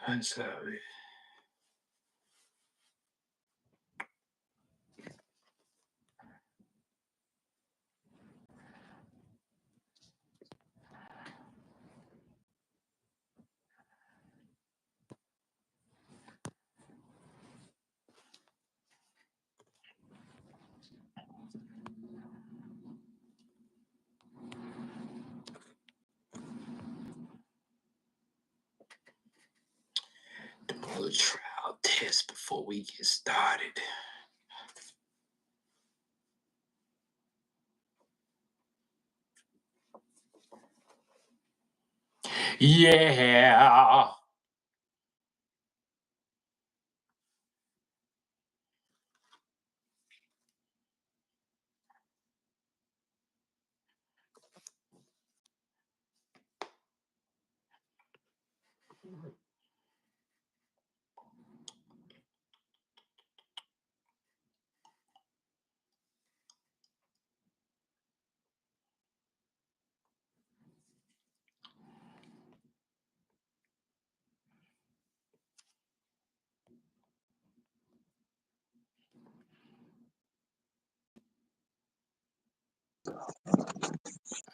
I'm sorry. The blood trial test before we get started. Yeah.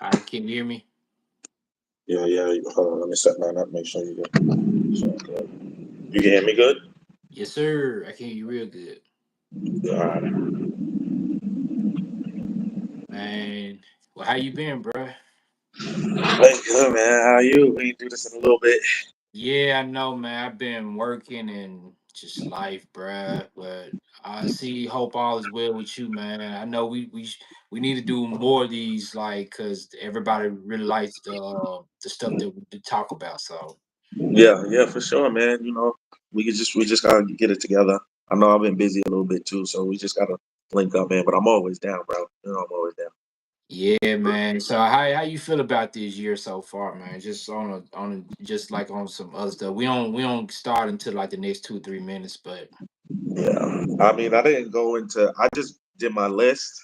All right, can you hear me? Yeah, yeah. Hold on, let me set mine up. Make sure you get. So good. You can hear me good? Yes, sir. I can hear you real good. All right. Man, well, how you been, bro? Hey, good man. How are you? We can do this in a little bit. Yeah, I know, man. I've been working and just life, bruh. But I see, hope all is well with you, man. I know we need to do more of these, like, cause everybody really likes the stuff that we talk about. So Yeah, yeah, for sure, man. We just gotta get it together. I know I've been busy a little bit too, so we just gotta link up, man. But I'm always down, bro. I'm always down. yeah, man. So how you feel about this year so far, man? Just just like on some other stuff. We don't start until like the next 2 3 minutes, but Yeah. I mean, I didn't go into. I just did my list.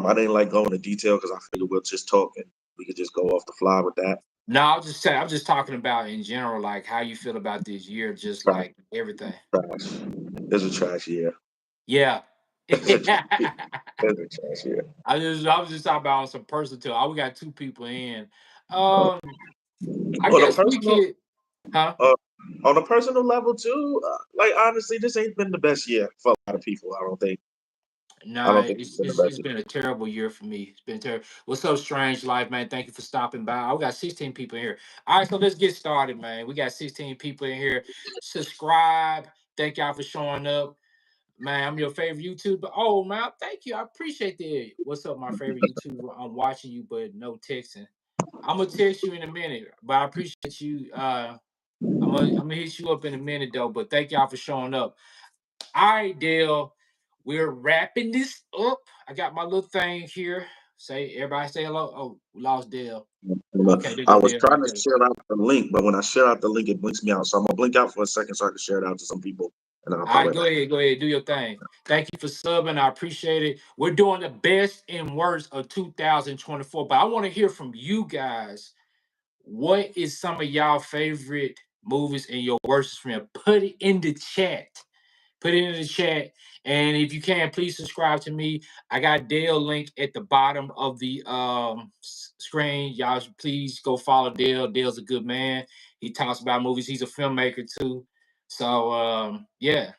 I didn't like go into detail because I figured we'll just talk and we could just go off the fly with that. no, I'll just say I'm just talking about in general, like how you feel about this year, just Trash, like everything. trash. It's a trash year. Yeah. It's a trash year. It's a trash year. I was just talking about on some personal too. We got two people in. Um, I On a guess we personal, could, huh? uh, on a personal level too. Like honestly, this ain't been the best year for a lot of people. I don't think. I No, don't think it's been the it's best year. been a terrible year for me. It's been terrible. What's up, Strange Life, man? Thank you for stopping by. We got 16 people in here. All right, so let's get started, man. We got 16 people in here. Subscribe. Thank y'all for showing up. Man, I'm your favorite YouTuber. Oh, man, thank you. I appreciate that. What's up, my favorite YouTuber? I'm watching you, but no texting. I'm gonna text you in a minute, but I appreciate you. I'm gonna hit you up in a minute though. But thank y'all for showing up. All right, Dale. We're wrapping this up. I got my little thing here. Say everybody say hello. Oh, we lost Dale. Okay, there I go was Dale trying right to there. share out the link, but when I share out the link, it blinks me out. So I'm gonna blink out for a second so I can share it out to some people, and then I'll All pop right, right back. go ahead, do your thing. Thank you for subbing. I appreciate it. We're doing the best and worst of 2024, but I want to hear from you guys. What is some of y'all favorite movies and your worst film? Put it in the chat. Put it in the chat. And if you can, please subscribe to me. I got Dale link at the bottom of the screen. Y'all please go follow Dale. Dale's a good man. He talks about movies. He's a filmmaker too. So yeah,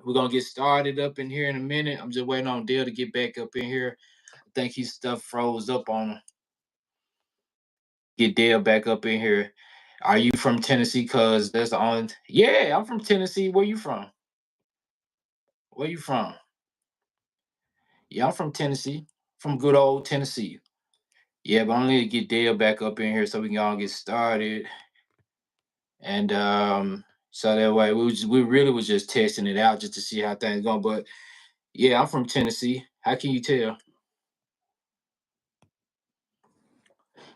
we're gonna get started up in here in a minute. I'm just waiting on Dale to get back up in here. I think his stuff froze up on him. Get Dale back up in here. Are you from Tennessee? Cause that's the only. Yeah, I'm from Tennessee. Where you from? Where you from? Yeah, I'm from Tennessee. From good old Tennessee. Yeah, but I need to get Dale back up in here so we can all get started. And so that way we really was just testing it out just to see how things going. But yeah, I'm from Tennessee. How can you tell?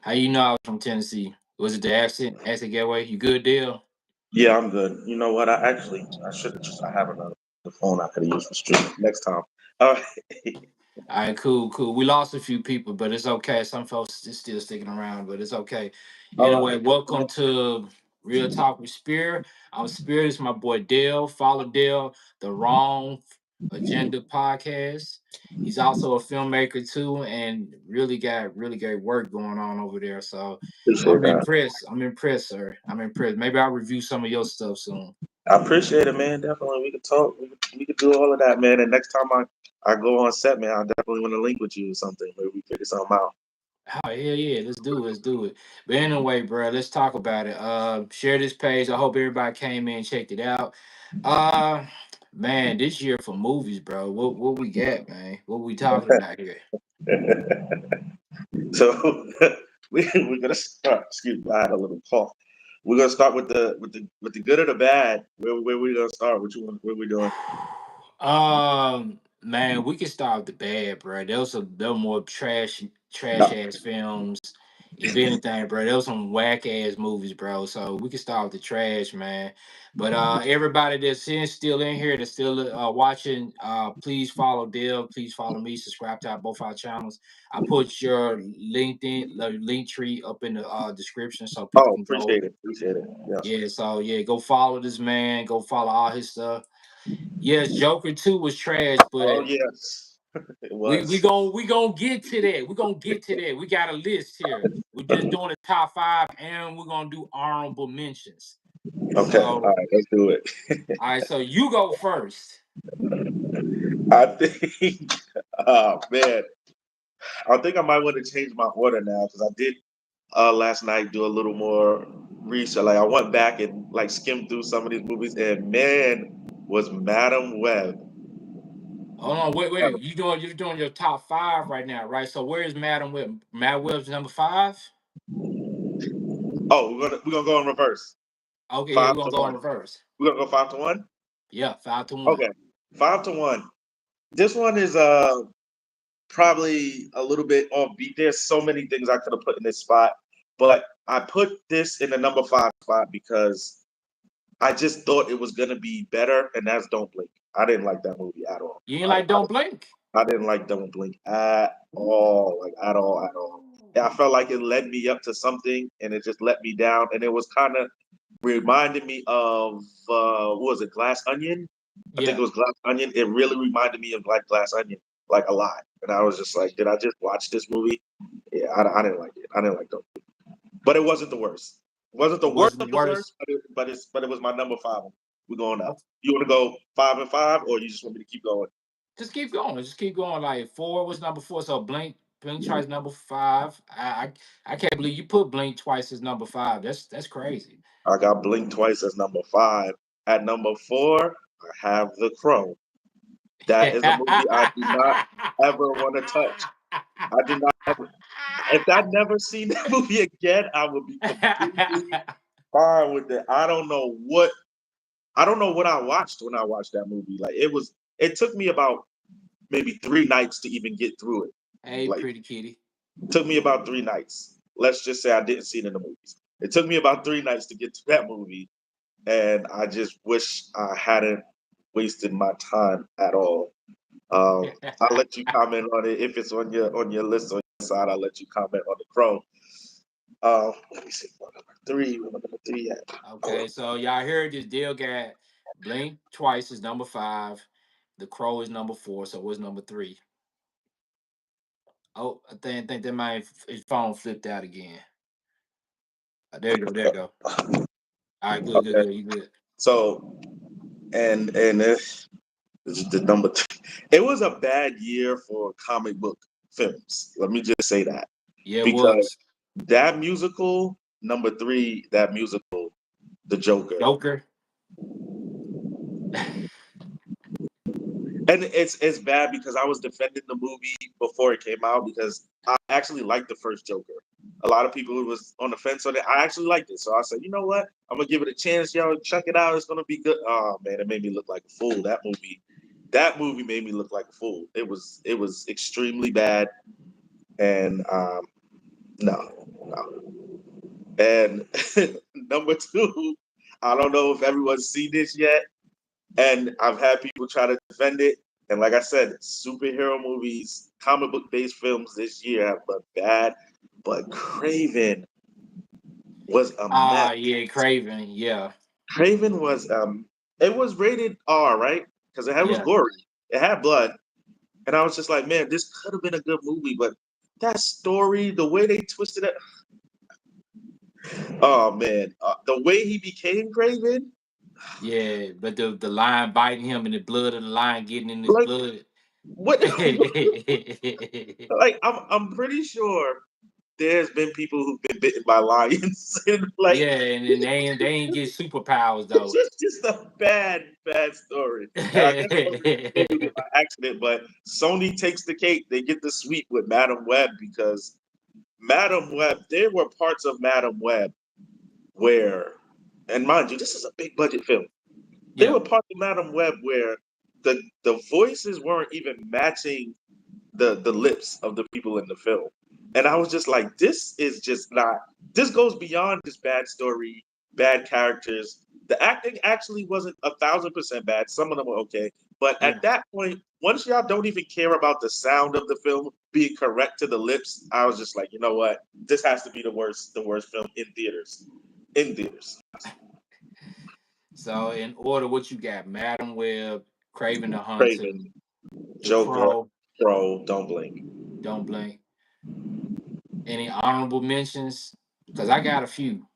How you know I was from Tennessee? Was it the accent? Accent getaway? You good, Dale? Yeah, I'm good. You know what? I should have just I have another the phone I could have used for streaming next time. All right. All right, cool, cool. We lost a few people, but it's okay. Some folks is still sticking around, but it's okay. All Anyway, right. welcome to. Real Talk with Spear. I'm Spear. This is my boy Dale. Follow Dale, the Wrong Agenda podcast. He's also a filmmaker too, and really got really great work going on over there. So Appreciate I'm that. impressed. I'm impressed, sir. I'm impressed. Maybe I'll review some of your stuff soon. I appreciate it, man. Definitely, we could talk. We could do all of that, man. And next time I go on set, man, I definitely want to link with you or something. Maybe we figure something out. Oh yeah, yeah. Let's do it. Let's do it. But anyway, bro, let's talk about it. Share this page. I hope everybody came in and checked it out. Uh, man, this year for movies, bro. What we got, man? What we talking about here? So we're gonna start. Excuse me, I had a little cough. We're gonna start with the good or the bad. Where we gonna start? What we doing? Man, we can start with the bad, bro. There were more trash No. ass films. If anything, bro, there was some whack ass movies, bro. So we can start with the trash, man. But everybody still in here, that's still watching, please follow Dale. Please follow me. Subscribe to both our channels. I put your LinkedIn link tree up in the description so people Oh, can go. appreciate it. Appreciate it. Yes. Yeah, so yeah, go follow this man. Go follow all his stuff. Yes, Joker 2 was trash, Oh but yes, it we was. gonna get to that. We're gonna get to that. We got a list here. We're just doing the top five, and we're gonna do honorable mentions. Okay. All So, right. Let's do it. all right. So you go first. I think. Oh man, I think I might want to change my order now because I did last night do a little more research. Like I went back and like skimmed through some of these movies, and man, was Madam Web. Hold on, wait. You're doing your top five right now, right? So where is Madam Web? Madam Web's number five. Oh, we're gonna go in reverse. Okay, yeah, Five we're gonna to go in one. reverse. We're gonna go 5-1. Yeah, 5-1. Okay, 5-1. This one is probably a little bit offbeat. There's so many things I could have put in this spot, but I put this in the number 5 spot because I just thought it was gonna be better, and that's Don't Blink. I didn't like that movie at all. You ain't like Don't Blink. I didn't like Don't Blink at all, like at all, at all. Yeah, I felt like it led me up to something, and it just let me down. And it was kind of reminded me of what was it, Glass Onion? I think it Yeah. was Glass Onion. It really reminded me of like Glass Onion, like a lot. And I was just like, did I just watch this movie? Yeah, I didn't like it. I didn't like Don't Blink, but it wasn't the worst. It wasn't the It worst wasn't the of the worst. worst, but it was my number 5. We're going up. You want to go 5 and 5, or you just want me to keep going? Just keep going. Just keep going. Like four was number four. So Blink twice number five. I can't believe you put Blink twice as number five. That's crazy. I got Blink twice as number 5. At number 4, I have The Crow. That is a movie I do not ever want to touch. I do not ever. If I never seen that movie again, I would be completely fine with it. I don't know what I watched when I watched that movie. Like it took me about maybe 3 nights to even get through it. Hey, Like pretty kitty. it took me about 3 nights. Let's just say I didn't see it in the movies. It took me about 3 nights to get to that movie, and I just wish I hadn't wasted my time at all. I'll let you comment on it if it's on your list on your side. I'll let you comment on The Crow. Let me see. What number three at? Okay, so y'all heard this deal got Blink twice is number five. The Crow is number four. So what's number three? Oh, I think that his phone flipped out again. There you go. There you go. All right, good. Okay. You good. So and this is the number 3. It was a bad year for comic book films. Let me just say that Yeah, it because was. that musical number 3, that musical, The Joker. Joker. And it's bad because I was defending the movie before it came out because I actually liked the first Joker. A lot of people was on the fence on it. I actually liked it, so I said, you know what? I'm gonna give it a chance, y'all. Check it out. It's gonna be good. Oh man, it made me look like a fool. That movie made me look like a fool. It was extremely bad, and no. And number 2, I don't know if everyone's seen this yet. And I've had people try to defend it. And like I said, superhero movies, comic book based films this year have been bad. But Craven, was a mess. Yeah, Craven. Yeah, Craven was it was rated R, right? Because it was yeah, gory. It had blood. And I was just like, man, this could have been a good movie, but that story, the way they twisted it, oh man, the way he became Craven, yeah. But the lion biting him and the blood of the lion getting in his like blood. what? Like I'm pretty sure there's been people who've been bitten by lions, and like Yeah, and then they ain't get superpowers it's though. just a bad story. And I guess it wasn't maybe by accident, but Sony takes the cake. They get the sweep with Madam Web because Madam Web, there were parts of Madam Web where, and mind you, this is a big budget film. There Yeah, were parts of Madam Web where the voices weren't even matching the lips of the people in the film. And I was just like, this is just not, this goes beyond just bad story, bad characters. The acting actually wasn't 1,000% bad. Some of them were okay. But yeah. at that point, once y'all don't even care about the sound of the film being correct to the lips, I was just like, you know what? This has to be the worst film in theaters. In theaters. So in order, what you got? Madam Web, Craven the Hunter, Craven, The Joker, Crow. Pro, Don't Blink. Don't blink. Any honorable mentions? Because I got a few.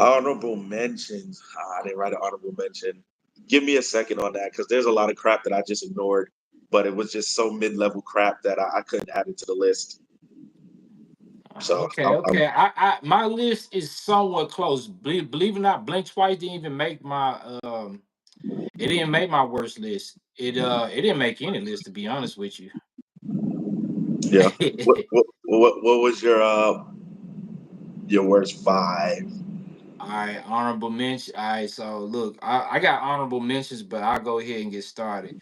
Honorable mentions. I didn't write an honorable mention. Give me a second on that because there's a lot of crap that I just ignored, but it was just so mid-level crap that I couldn't add it to the list. So Okay, okay. My list is somewhat close. Believe it or not, Blink Twice didn't even make my it didn't make my worst list. It didn't make any list, to be honest with you. yeah. What was your worst five? All right, honorable mention. All right, so look, I got honorable mentions, but I'll go ahead and get started.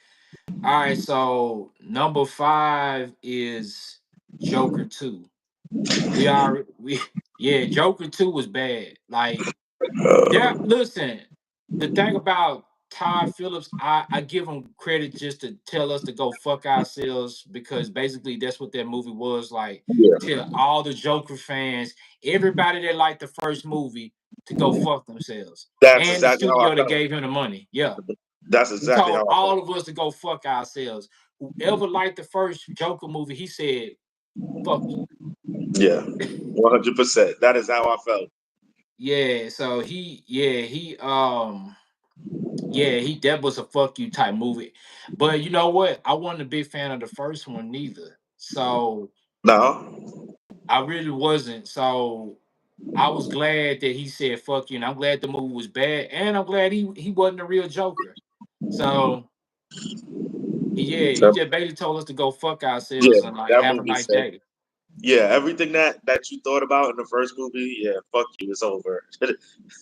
All right, so number five is Joker 2. We yeah, Joker 2 was bad. Like there, listen, the thing about Todd Phillips, I give him credit just to tell us to go fuck ourselves because basically that's what that movie was like. Yeah, Tell all the Joker fans, everybody that liked the first movie, to go fuck themselves. that's And the exactly how I studio that felt. gave him the money. Yeah. That's He exactly how told I felt. all of us to go fuck ourselves. Whoever liked the first Joker movie, he said, fuck you. Yeah, 100%. That is how I felt. Yeah, so he that was a fuck you type movie. But you know what? I wasn't a big fan of the first one neither. So No, I really wasn't. So I was glad that he said fuck you, and I'm glad the movie was bad, and I'm glad he wasn't a real Joker. So he that- just basically told us to go fuck yeah, ourselves and like that have a movie nice said, day. yeah, everything that you thought about in the first movie, yeah, fuck you, it's over.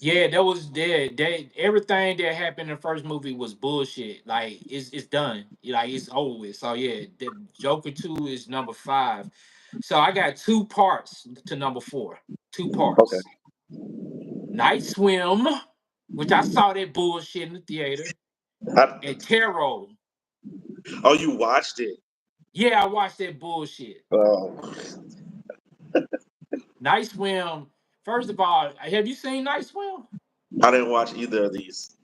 Yeah, that was dead. Everything that happened in the first movie was bullshit. Like it's done. Like it's over with. So yeah, the Joker 2 is number five. So I got two parts to number four. Two Okay. parts. Night Swim, which I saw that bullshit in the theater, I, and Tarot. oh, you watched it? Yeah, I watched that bullshit. Oh, Night Swim. First of all, have you seen Night Swim? I didn't watch either of these.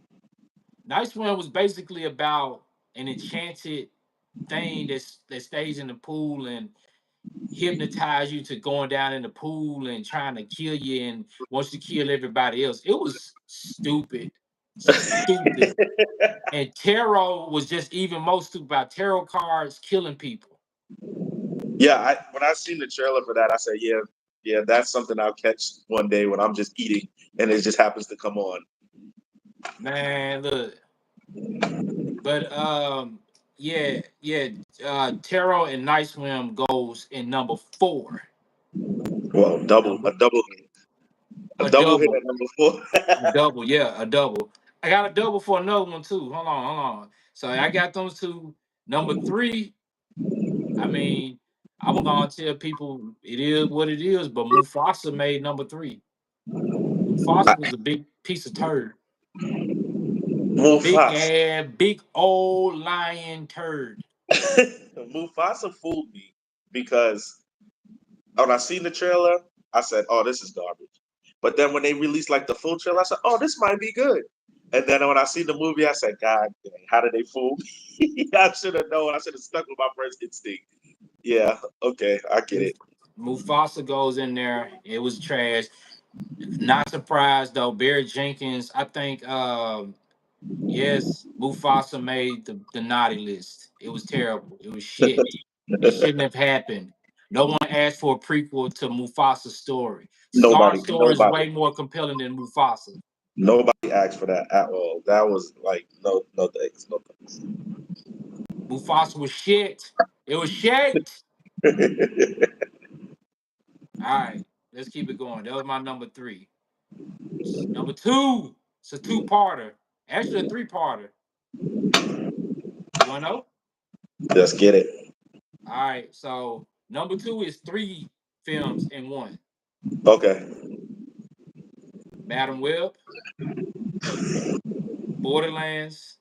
Night Swim was basically about an enchanted thing that stays in the pool and hypnotize you to going down in the pool and trying to kill you and wants to kill everybody else. It was stupid, stupid. And tarot was just even more stupid about tarot cards killing people. Yeah, when I seen the trailer for that, I said, yeah, yeah, that's something I'll catch one day when I'm just eating and it just happens to come on. Man, look. But tarot and Night Swim goes in number four. Well, Number a a double hit double. at number four. A double, yeah, a double. I got a double for another one too. Hold on. So I got those two. Number three, I mean, I'm gonna tell people it is what it is, but Mufasa made number three. Mufasa was a big piece of turd. Mufasa. Big old lion turd. Mufasa fooled me because when I seen the trailer, I said, "Oh, this is garbage." But then when they released like the full trailer, I said, "Oh, this might be good." And then when I see the movie, I said, "God, dang, how did they fool me?" I should have known. I should have stuck with my first instinct. Yeah, okay, I get it. Mufasa goes in there. It was trash. Not surprised though. Barry Jenkins, I think yes, Mufasa made the naughty list. It was terrible. It was shit. It shouldn't have happened. No one asked for a prequel to Mufasa's story. Scar's story is way more compelling than Mufasa. Nobody asked for that at all. That was like no thanks, no thanks. Mufasa was shit. It was shit. All right, let's keep it going. That was my number 3. Number 2, it's a 2-parter. Actually, a 3-parter. You want to know? Let's get it. All right, so number 2 is 3 films in 1. Okay. Madam Web, Borderlands.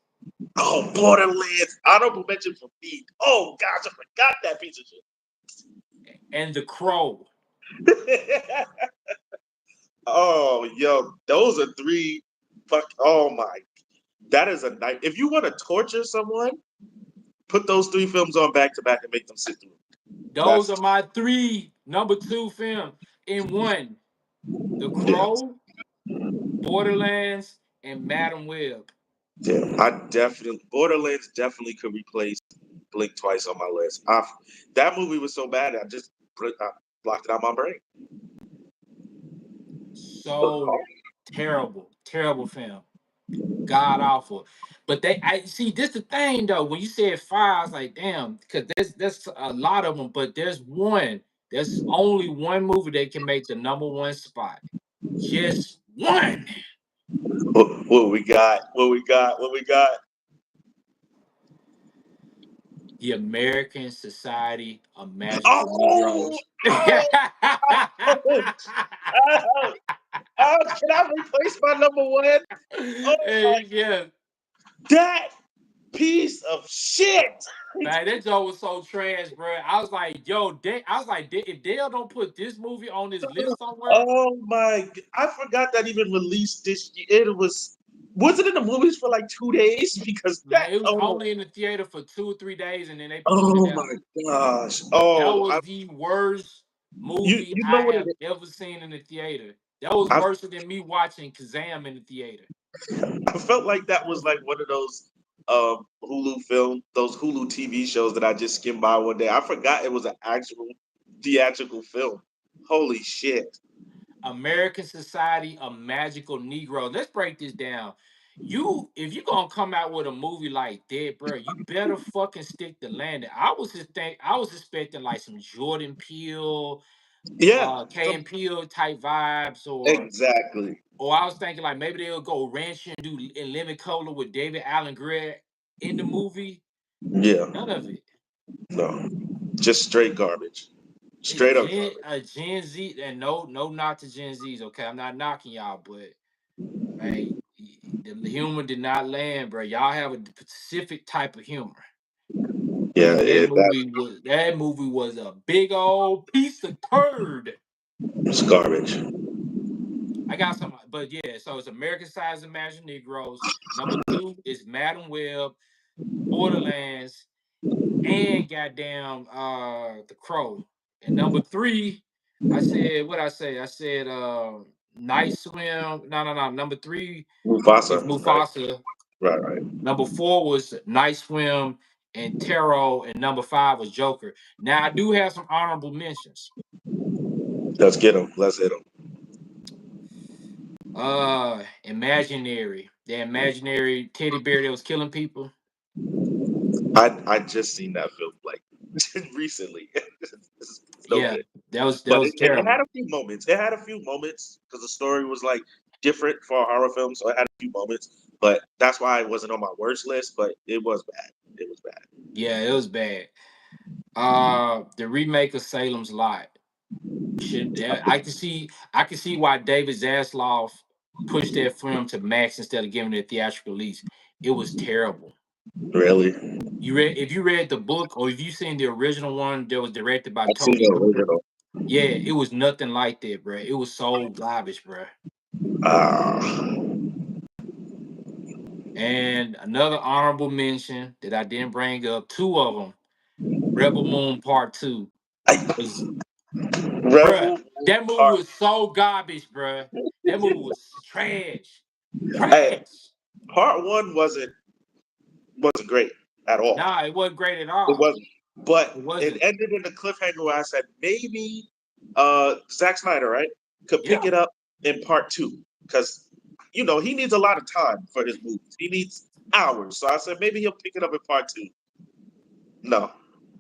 Oh, Borderlands. Honorable mention for me. Oh, gosh, I forgot that piece of shit. And The Crow. Oh, yo, those are 3. Oh, my. That is a night. If you want to torture someone, put those 3 films on back to back and make them sit through. Those are my 3 number 2 film in 1. The Crow, Borderlands, and Madam Web. Yeah, Borderlands definitely could replace Blink Twice on my list. That movie was so bad, I blocked it out my brain. So terrible film. God awful. But I see this the thing though. When you said 5, I was like, damn, because there's a lot of them, but there's only one movie that can make the number 1 spot. Just one. What we got? The American Society of Magical Negroes. Can I replace my number 1? Oh, yeah. That piece of shit. Man, that joke was so trash, bro. I was like, yo, if Dale don't put this movie on this list somewhere. Oh my! I forgot that even released this year. Was it in the movies for like 2 days? Because it was only in the theater for 2 or 3 days, and then they. Oh my gosh! Oh, that was the worst movie I have ever seen in the theater. That was worse than me watching Kazam in the theater. I felt like that was like one of those those Hulu TV shows that I just skimmed by one day. I forgot it was an actual theatrical film. Holy shit. American Society of Magical Negro. Let's break this down. If you're gonna come out with a movie like that, bro, you better fucking stick to landing. I was expecting like some Jordan Peele, Key and Peele type vibes, or exactly. Or I was thinking like maybe they'll go ranch and do in Living Color with David Allen Greer in the movie. Yeah. None of it. No. Just straight garbage. Straight up. Gen Z, and no not to Gen Zs, okay? I'm not knocking y'all, but man, the humor did not land, bro. Y'all have a specific type of humor. Yeah, that movie was a big old piece of turd. It's garbage. I got some, but yeah, so it's American Size of Magic Negroes. Number 2 is Madam Web, Borderlands, and goddamn The Crow. And number 3, I said what I say. I said Night Swim. No. Number 3 Mufasa. is Mufasa. Right. Number 4 was Night Swim and Tarot, and number 5 was Joker. Now I do have some honorable mentions. Let's get them. Let's hit them. Imaginary. The imaginary teddy bear that was killing people. I just seen that film like recently. Yeah, that was terrible. It had a few moments. Because the story was like different for a horror film, so it had a few moments. But that's why it wasn't on my worst list. But it was bad. It was bad. Yeah, it was bad. The remake of Salem's Lot. I can see why David Zaslav pushed that film to Max instead of giving it a theatrical release. It was terrible. Really? If you read the book, or if you seen the original one that was directed by Tony Cooper. Yeah, it was nothing like that, bro. It was so garbage, bro. Uh, And another honorable mention that I didn't bring up, two of them, Rebel Moon Part 2 I, was, bruh, Rebel that movie Part. was so garbage, bruh. That movie was trash. Hey, Trash. Part 1 wasn't great at all. Nah, it wasn't great at It all. wasn't. But It it wasn't. ended in the cliffhanger where I said maybe Zack Snyder, right, could pick Yeah. it up in part 2. Because he needs a lot of time for his movies. He needs hours. So I said maybe he'll pick it up in part 2. No.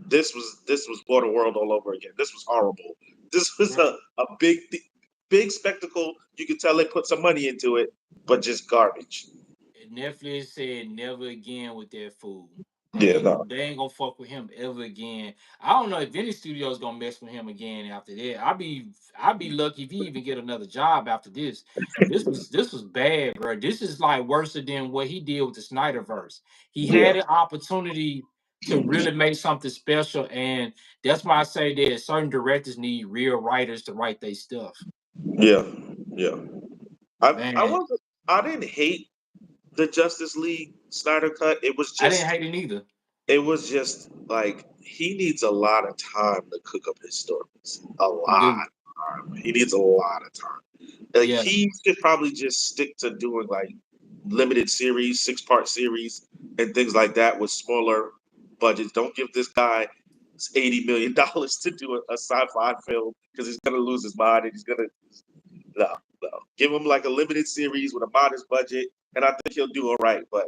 This was Waterworld all over again. This was horrible. This was a big spectacle. You could tell they put some money into it, but just garbage. Netflix said never again with that fool. Yeah, no. They ain't gonna fuck with him ever again. I don't know if any studio's gonna mess with him again after that. I'd be lucky if he even get another job after this. This was bad, bro. This is like worse than what he did with the Snyderverse. He Yeah, had an opportunity to really make something special, and that's why I say that certain directors need real writers to write their stuff. yeah, yeah. I Man, wasn't. I didn't hate the Justice League Snyder cut. I didn't hate it either. It was just like he needs a lot of time to cook up his stories. A He lot do. of time. He needs a lot of time. Like Yeah. he should probably just stick to doing like limited series, 6-part series, and things like that with smaller budgets. Don't give this guy $80 million to do a sci-fi film because he's gonna lose his mind and he's gonna no. Give him like a limited series with a modest budget, and I think he'll do all right. But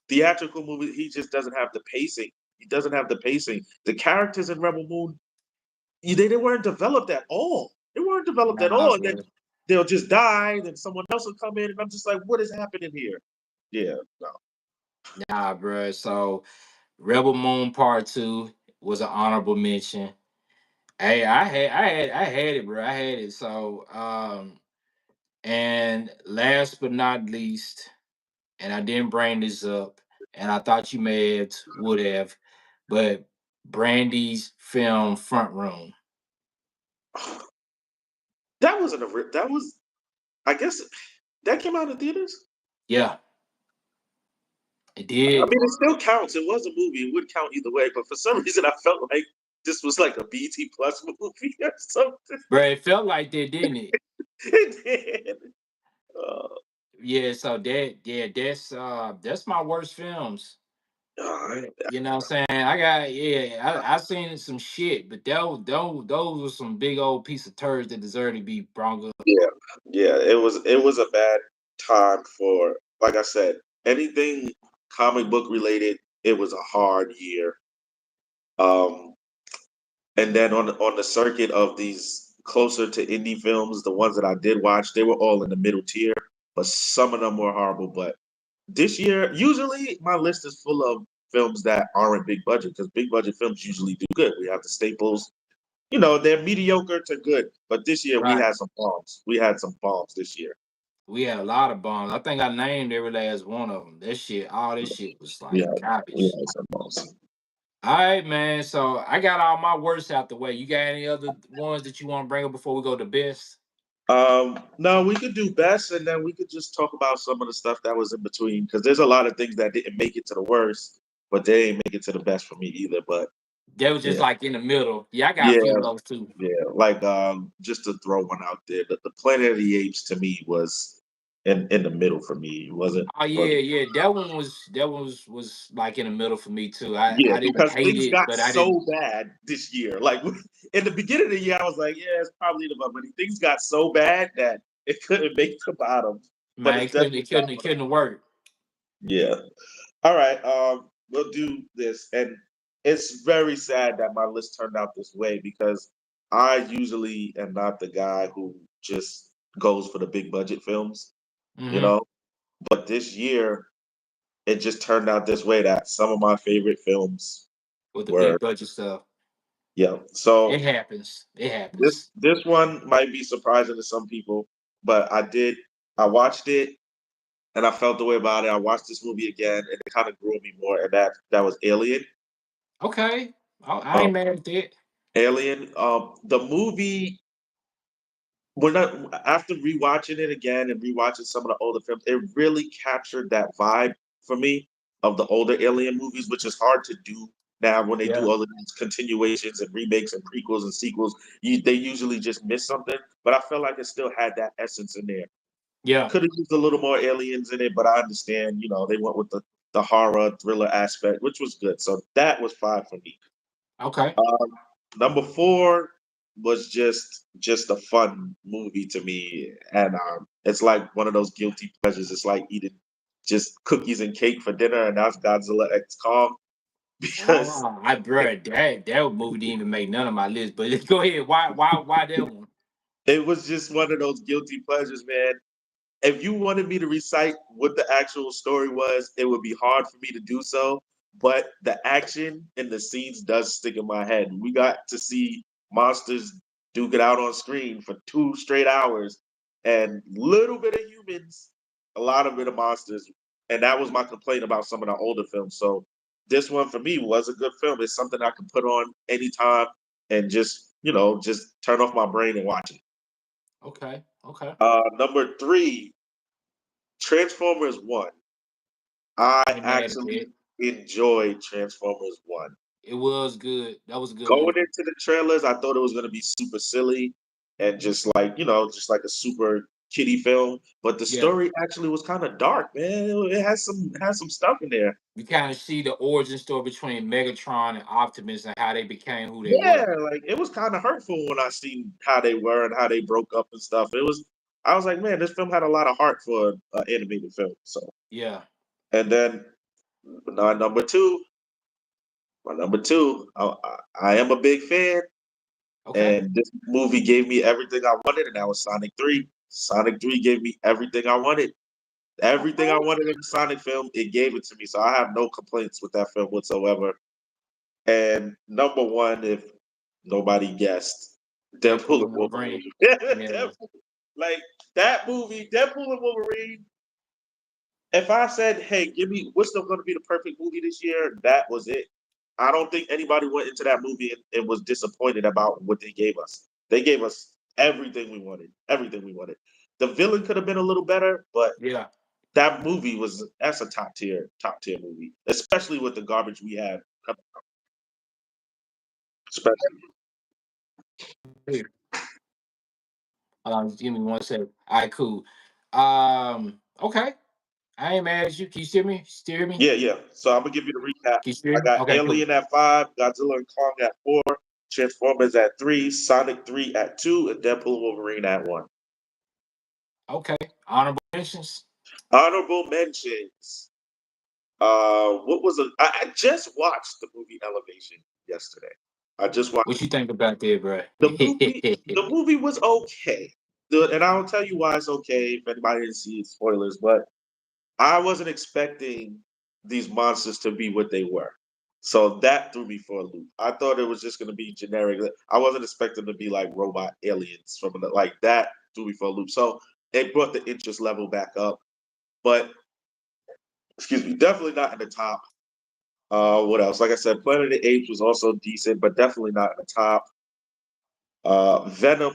theatrical movie, he just doesn't have the pacing. He doesn't have the pacing. The characters in Rebel Moon, they weren't developed at all. They weren't developed at Nah, all. And then bro. they'll just die, then someone else will come in, and I'm just like, what is happening here? Yeah, no. Nah, bro. So Rebel Moon Part 2 was an honorable mention. Hey, I had it, bro. I had it. So and last but not least, and I didn't bring this up, and I thought you may have would have, but Brandy's film Front Room. That wasn't a rip. That was, I guess, that came out in theaters. Yeah, it I did. mean, it still counts. It was a movie. It would count either way. But for some reason, I felt like this was like a BT Plus movie or something. Bro, it felt like that, didn't it? It did. Uh, Yeah, so that's my worst films. uh, Yeah, you know what I'm saying? I seen some shit, but those were some big old piece of turds that deserve to be brought up. yeah, yeah. It was a bad time for, like I said, anything comic book related. It was a hard year. Um, and then on the circuit of these closer to indie films, the ones that I did watch, they were all in the middle tier, but some of them were horrible. But this year, usually my list is full of films that aren't big budget because big budget films usually do good. We have the staples. They're mediocre to good. But this year we Right. had some bombs. We had some bombs this year. We had a lot of bombs. I think I named every last one of them. All this shit was We like had we garbage. had some bombs. All right, man. So I got all my worst out the way. You got any other ones that you want to bring up before we go to best? No, we could do best, and then we could just talk about some of the stuff that was in between because there's a lot of things that didn't make it to the worst, but they didn't make it to the best for me either. But That was just yeah, like in the middle. Yeah, I got a few yeah, of those too. yeah. Like just to throw one out there, the Planet of the Apes to me was in the middle for me. It wasn't Oh yeah, wasn't yeah. That one was like in the middle for me too. I Yeah, I didn't because hate things it, got but I didn't. so bad this year. Like in the beginning of the year, I was like, yeah, it's probably the bottom. But things got so bad that it couldn't make the bottom. But Man, it's it couldn't, definitely it got couldn't, it one. couldn't work. Yeah. All right. We'll do this. And it's very sad that my list turned out this way because I usually am not the guy who just goes for the big budget films, you Hmm. know? But this year it just turned out this way that some of my favorite films With the were, big budget stuff, yeah. it So happens. It This happens. this one might be surprising to some people, but I watched it and I felt the way about it. I watched this movie again and it kind of grew on me more, and that was Alien. Okay, I Um, ain't mad at that. Alien. The movie, when after rewatching it again and rewatching some of the older films, it really captured that vibe for me of the older Alien movies, which is hard to do now when they do Yeah. all of these continuations and remakes and prequels and sequels. They usually just miss something, but I felt like it still had that essence in there. Yeah. Could have used a little more aliens in it, but I understand, they went with the horror thriller aspect, which was good. So that was 5 for me. Okay. Number 4 was just a fun movie to me, and it's like one of those guilty pleasures. It's like eating just cookies and cake for dinner, and that's Godzilla X Kong because Bro, that movie didn't even make none of my list. But go ahead. Why that one? it was just one of those guilty pleasures, man. If you wanted me to recite what the actual story was, it would be hard for me to do so. But the action and the scenes does stick in my head. We got to see monsters duke it out on screen for 2 straight hours, and little bit of humans, a lot of bit of monsters. And that was my complaint about some of the older films. So this one for me was a good film. It's something I can put on anytime and just turn off my brain and watch it. Okay. Okay. Number 3, Transformers 1. I I ain't mad at actually that. enjoyed Transformers 1. It was good. That was a good Going movie. into the trailers, I thought it was going to be super silly and just like a super kiddie film. But the Yeah. story actually was kind of dark, man. It has some stuff in there. You kind of see the origin story between Megatron and Optimus and how they became who they Yeah, were. like it was kind of hurtful when I seen how they were and how they broke up and stuff. I was like, man, this film had a lot of heart for an animated film. So, Yeah. and then my number two, I am a big fan. Okay. And this movie gave me everything I wanted, and that was Sonic 3. Sonic 3 gave me everything I wanted. Everything I Okay. wanted in a Sonic film, it gave it to me. So I have no complaints with that film whatsoever. And number 1, if nobody guessed, Deadpool Deadpool and and Wolverine. Wolverine. Yeah. Like that movie, Deadpool and Wolverine. If I said, hey, give me what's going to be the perfect movie this year, that was it. I don't think anybody went into that movie and was disappointed about what they gave us. They gave us everything we wanted. Everything we wanted. The villain could have been a little better, but Yeah. that movie that's a top tier movie, especially with the garbage we had. Especially, Here. Just give me one second. All right, cool. Okay. I ain't mad at you. Can you steer me? Steer me? yeah, yeah. So I'm gonna give you the recap. Can you steer I me? got Okay, cool. Alien at 5, Godzilla and Kong at 4, Transformers at 3, Sonic 3 at 2, and Deadpool and Wolverine at 1. Okay. Honorable mentions. Honorable mentions. I just watched the movie Elevation yesterday. I just watched What you think about that, bro? the movie. The movie was okay. And I'll tell you why it's okay if anybody didn't see it, spoilers, but I wasn't expecting these monsters to be what they were. So that threw me for a loop. I thought it was just going to be generic. I wasn't expecting to be like robot aliens like that threw me for a loop. So it brought the interest level back up. But excuse me, definitely not in the top. What else? Like I said, Planet of the Apes was also decent, but definitely not in the top. Venom,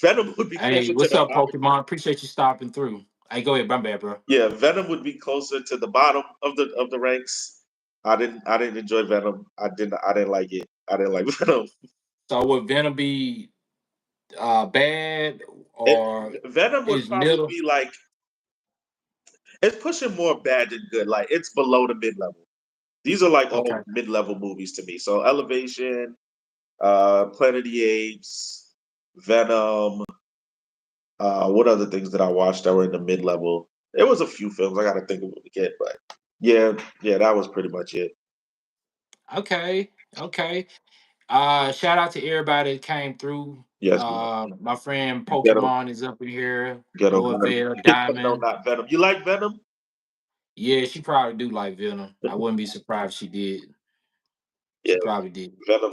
Venom would be Hey, closer to what's the up, bottom. Pokemon? Appreciate you stopping through. Hey, go ahead, my bad, bro. Yeah, Venom would be closer to the bottom of the ranks. I didn't enjoy Venom. I didn't like it. I didn't like Venom. So would Venom be bad It, or Venom would is probably middle? be like it's pushing more bad than good. Like it's below the mid level. These are like all Okay. mid level movies to me. So Elevation, Planet of the Apes, Venom. What other things did I watch that were in the mid level? There was a few films I got to think of what to get, but yeah, that was pretty much it. Okay. Okay. Shout out to everybody that came through. Yes, My friend get them, Pokemon is up in here. get them. Louisville No, Diamond. not Venom. You like Venom? Yeah, she probably do like Venom. I wouldn't be surprised if she did. Yeah, She probably did. Venom.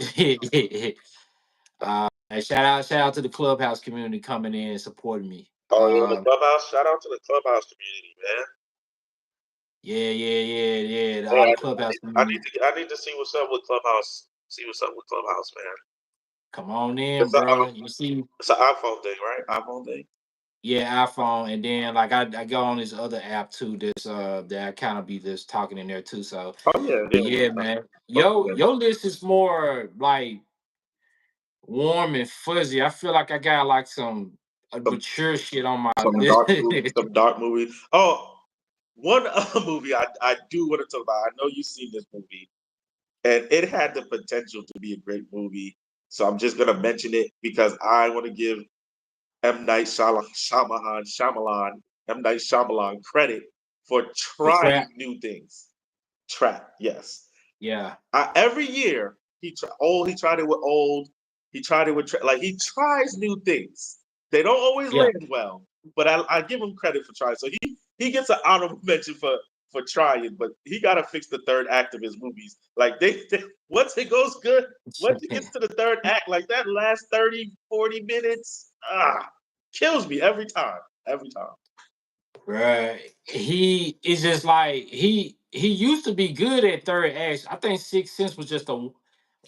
And shout out to the clubhouse community coming in and supporting me. Oh, you're in the clubhouse. Shout out to the clubhouse community, man. Yeah. Hey, All the clubhouse I need community. to I need to see what's up with Clubhouse. See what's up with Clubhouse, man. Come on in, It's a bro. You see, it's an iPhone thing, right? iPhone thing. yeah, iPhone, and then like I go on this other app too. This that I kind of be just talking in there too. So, Oh yeah, but yeah. yeah, man, Both of yo, them. your list is more like warm and fuzzy. I feel like I got like some Some mature shit on my list. some dark movie. Oh, one other movie I do want to talk about. I know you've seen this movie, and it had the potential to be a great movie. So I'm just gonna mention it because I want to give M Night Shyamalan credit for The trying trap, new things. Trap, yes. yeah, Every year he tried it with old. He tried it with like he tries new things. They don't always yeah. land well, but I give him credit for trying. So he gets an honorable mention for trying, but he got to fix the third act of his movies. Like they once it goes good, once it gets to the third act, like that last 30-40 minutes, kills me every time. Every time. Right. He is just like he used to be good at third acts. I think Sixth Sense was just a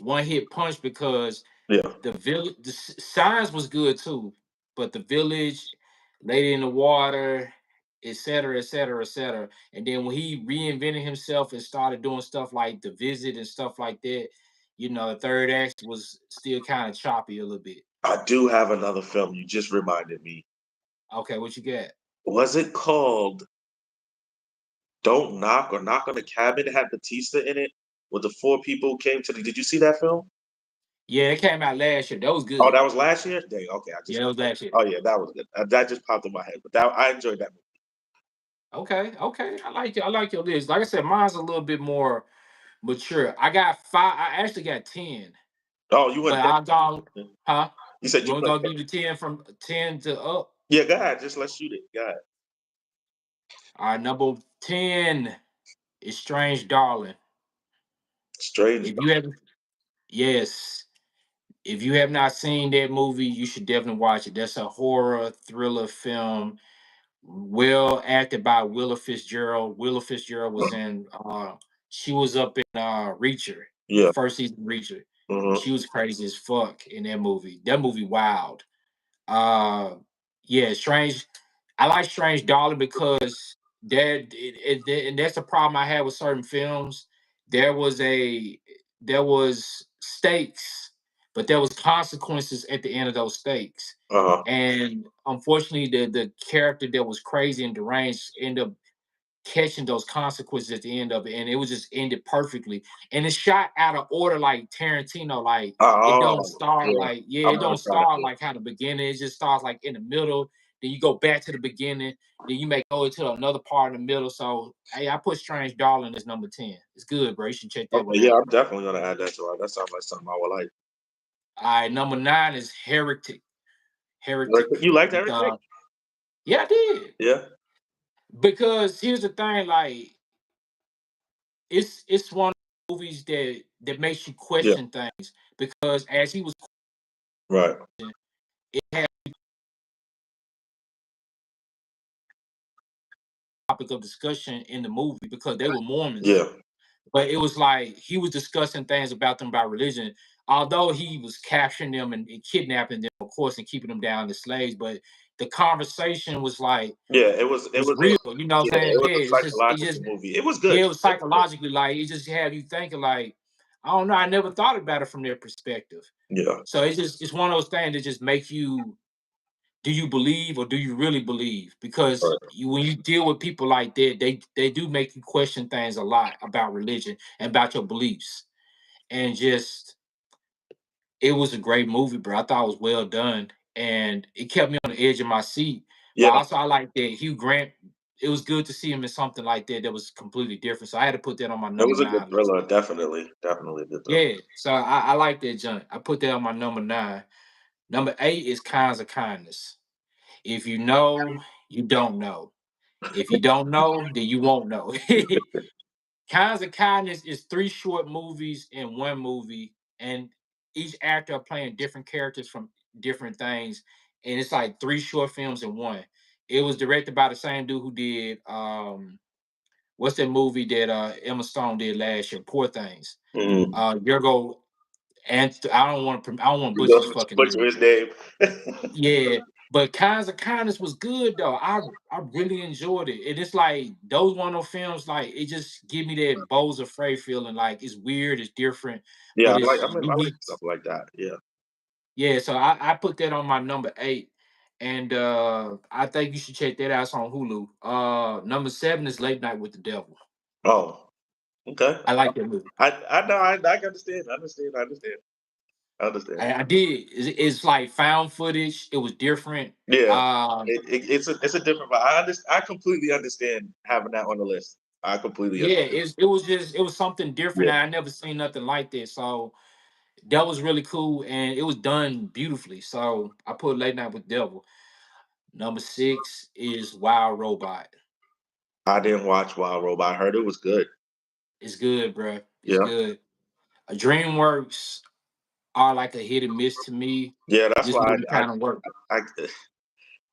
one hit punch because Yeah. the village signs was good too, but the village, Lady in the Water, et cetera, et cetera, et cetera. And then when he reinvented himself and started doing stuff like The Visit and stuff like that, the third act was still kind of choppy a little bit. I do have another film. You just reminded me. Okay, what you got? Was it called Don't Knock or Knock on the Cabin? It had Batista in it. With the four people who came to the. Did you see that film? Yeah, it came out last year. That was Oh, good. that was last year. Dang. Okay, I Yeah, just. that was last year. Oh yeah, that was good. That just popped in my head. But that I enjoyed that movie. Okay, okay. I like it. I like your list. Like I said, mine's a little bit more mature. I got five. I actually got 10, Oh, you but went I'll depth. go. Huh? You said You you want to went go depth. give you 10 from 10 to up? Yeah, go ahead. Just let's shoot it. Go ahead. All right, number 10 is Strange Darling. Strange. If you haven't, yes, if you have not seen that movie, you should definitely watch it. That's a horror thriller film, well acted by Willa Fitzgerald. Willa Fitzgerald was in she was up in Reacher, the Yeah. first season of Reacher. Mm-hmm. She was crazy as fuck in that movie. That movie wild. Uh yeah, Strange. I like Strange Darling because and that's the problem I had with certain films. There was a there was stakes, but there was consequences at the end of those stakes. Uh-huh. And unfortunately, the character that was crazy and deranged ended up catching those consequences at the end of it, and it was just ended perfectly. And it's shot out of order like Tarantino. Like it don't Oh, start yeah. like yeah, I'm it gonna don't try that. start like how the beginning. It just starts like in the middle. Then you go back to the beginning. Then you may go into another part in the middle. So hey, I put Strange Darling as number 10. It's good, bro. You should check that Okay, one yeah, out. I'm definitely gonna add that to it. That sounds like something I would like. All right, number 9 is Heretic. Heretic You liked with everything? yeah, I did. Yeah. Because here's the thing, like it's one of the movies that makes you Yeah. question things because as he was Right. it had topic of discussion in the movie because they were Mormons. Yeah. But it was like he was discussing things about them about religion, although he was capturing them and kidnapping them, of course, and keeping them down as slaves. But the conversation was like Yeah. It was. It was was. real, you know what Yeah. I'm saying? It was Yeah, a it psychological just movie. It was good. yeah, it was It was good. psychologically like it just have you thinking like, I don't know, I never thought about it from their perspective. Yeah. So it's one of those things that just make you do you believe or do you really believe? Because Right. when you deal with people like that, they do make you question things a lot about religion and about your beliefs. And just it was a great movie, bro. I thought it was well done, and it kept me on the edge of my seat. But Yeah. also, I like that Hugh Grant. It was good to see him in something like that that was completely different. So I had to put that on my It number was a good 9 list. thriller. Definitely. Definitely a good thriller. Yeah, so I like that junk. I put that on my number 9. Number 8 is Kinds of Kindness. If you know, you don't know. If you don't know, then you won't know. Kinds of Kindness is 3 short movies in one movie, and each actor are playing different characters from different things, and it's like 3 short films in one. It was directed by the same dude who did what's that movie that Emma Stone did last year? Poor Things. Mm. Yorgo and I don't want to You butcher his know, fucking butcher name. his name. Yeah, but Kinds of Kindness was good though. I really enjoyed it. And it's like those one of those films, like it just give me that Bowls of Frey feeling. Like it's weird, it's different, Yeah, but I like. it's I mean, I like unique. stuff like that. Yeah. Yeah, so I put that on my number 8. And I think you should check that out. It's on Hulu. Number 7 is Late Night with the Devil. Oh, okay. I like that movie. I know. I can understand. I understand. I understand. I understand. I did. It's like found footage. It was different. Yeah. Um, It's a different. But I completely understand having that on the list. I completely yeah, understand. it was something different. Yeah. I never seen nothing like that. So that was really cool, and it was done beautifully. So I put Late Night with Devil. Number 6 is Wild Robot. I didn't watch Wild Robot. I heard it was good. It's good, bruh. It's Yeah. good. DreamWorks are like a hit and miss to me. Yeah. That's This why movie kind of worked. I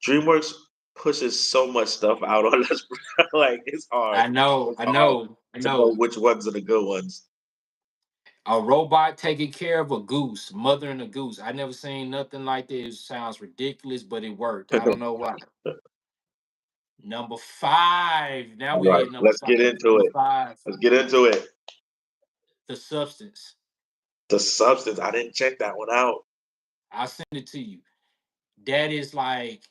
DreamWorks pushes so much stuff out on us. Like it's hard. I know, It's I hard know, I to know know. which ones are the good ones. A robot taking care of a goose, mothering a goose. I never seen nothing like this. It sounds ridiculous, but it worked. I don't know why. Number 5. Now All we right, hit number let's get 5. into Number it. 5, Let's get into it. The Substance. The Substance. I didn't check that one out. I'll send it to you. That is like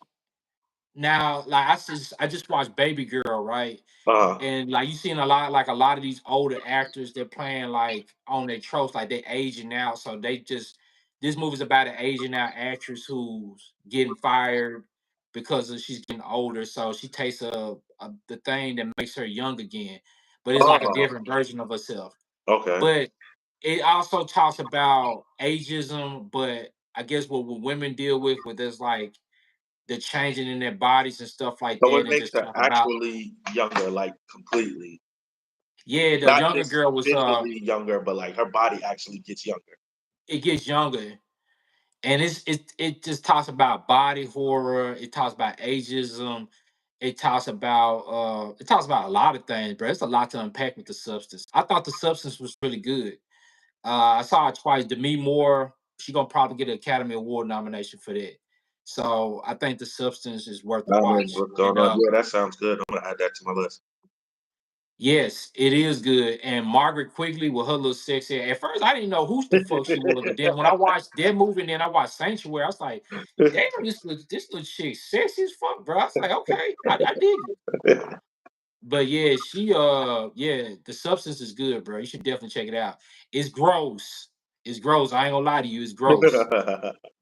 now, like I just watched Baby Girl, right? Uh, And like you seen a lot, like a lot of these older actors, they're playing like on their tropes, like they aging out. So they just this movie's about an aging out actress who's getting fired because she's getting older. So she takes the thing that makes her young again, but it's like a oh, different version of herself. okay. But it also talks about ageism, but I guess what women deal with is like the changing in their bodies and stuff like So that, it and makes just her talk about actually younger, like completely. yeah, the Not younger just girl was visually younger, but like her body actually gets younger. it gets younger, and it just talks about body horror. It talks about ageism. It talks about a lot of things, bro. It's a lot to unpack with The Substance. I thought The Substance was really good. I saw it twice. Demi Moore, she gonna probably get an Academy Award nomination for that. So I think The Substance is worth the I mean, watch. what's And going on? Yeah, that sounds good. I'm gonna add that to my list. yes, it is good. And Margaret Quigley with her little sexy. At first, I didn't know who the fuck she was, but then when I watched that movie, and then I watched Sanctuary, I was like, "Damn, this little chick sexy as fuck, bro." I was like, "Okay, I dig it." But yeah, yeah, The Substance is good, bro. You should definitely check it out. It's gross. It's gross. I ain't gonna lie to you. It's gross.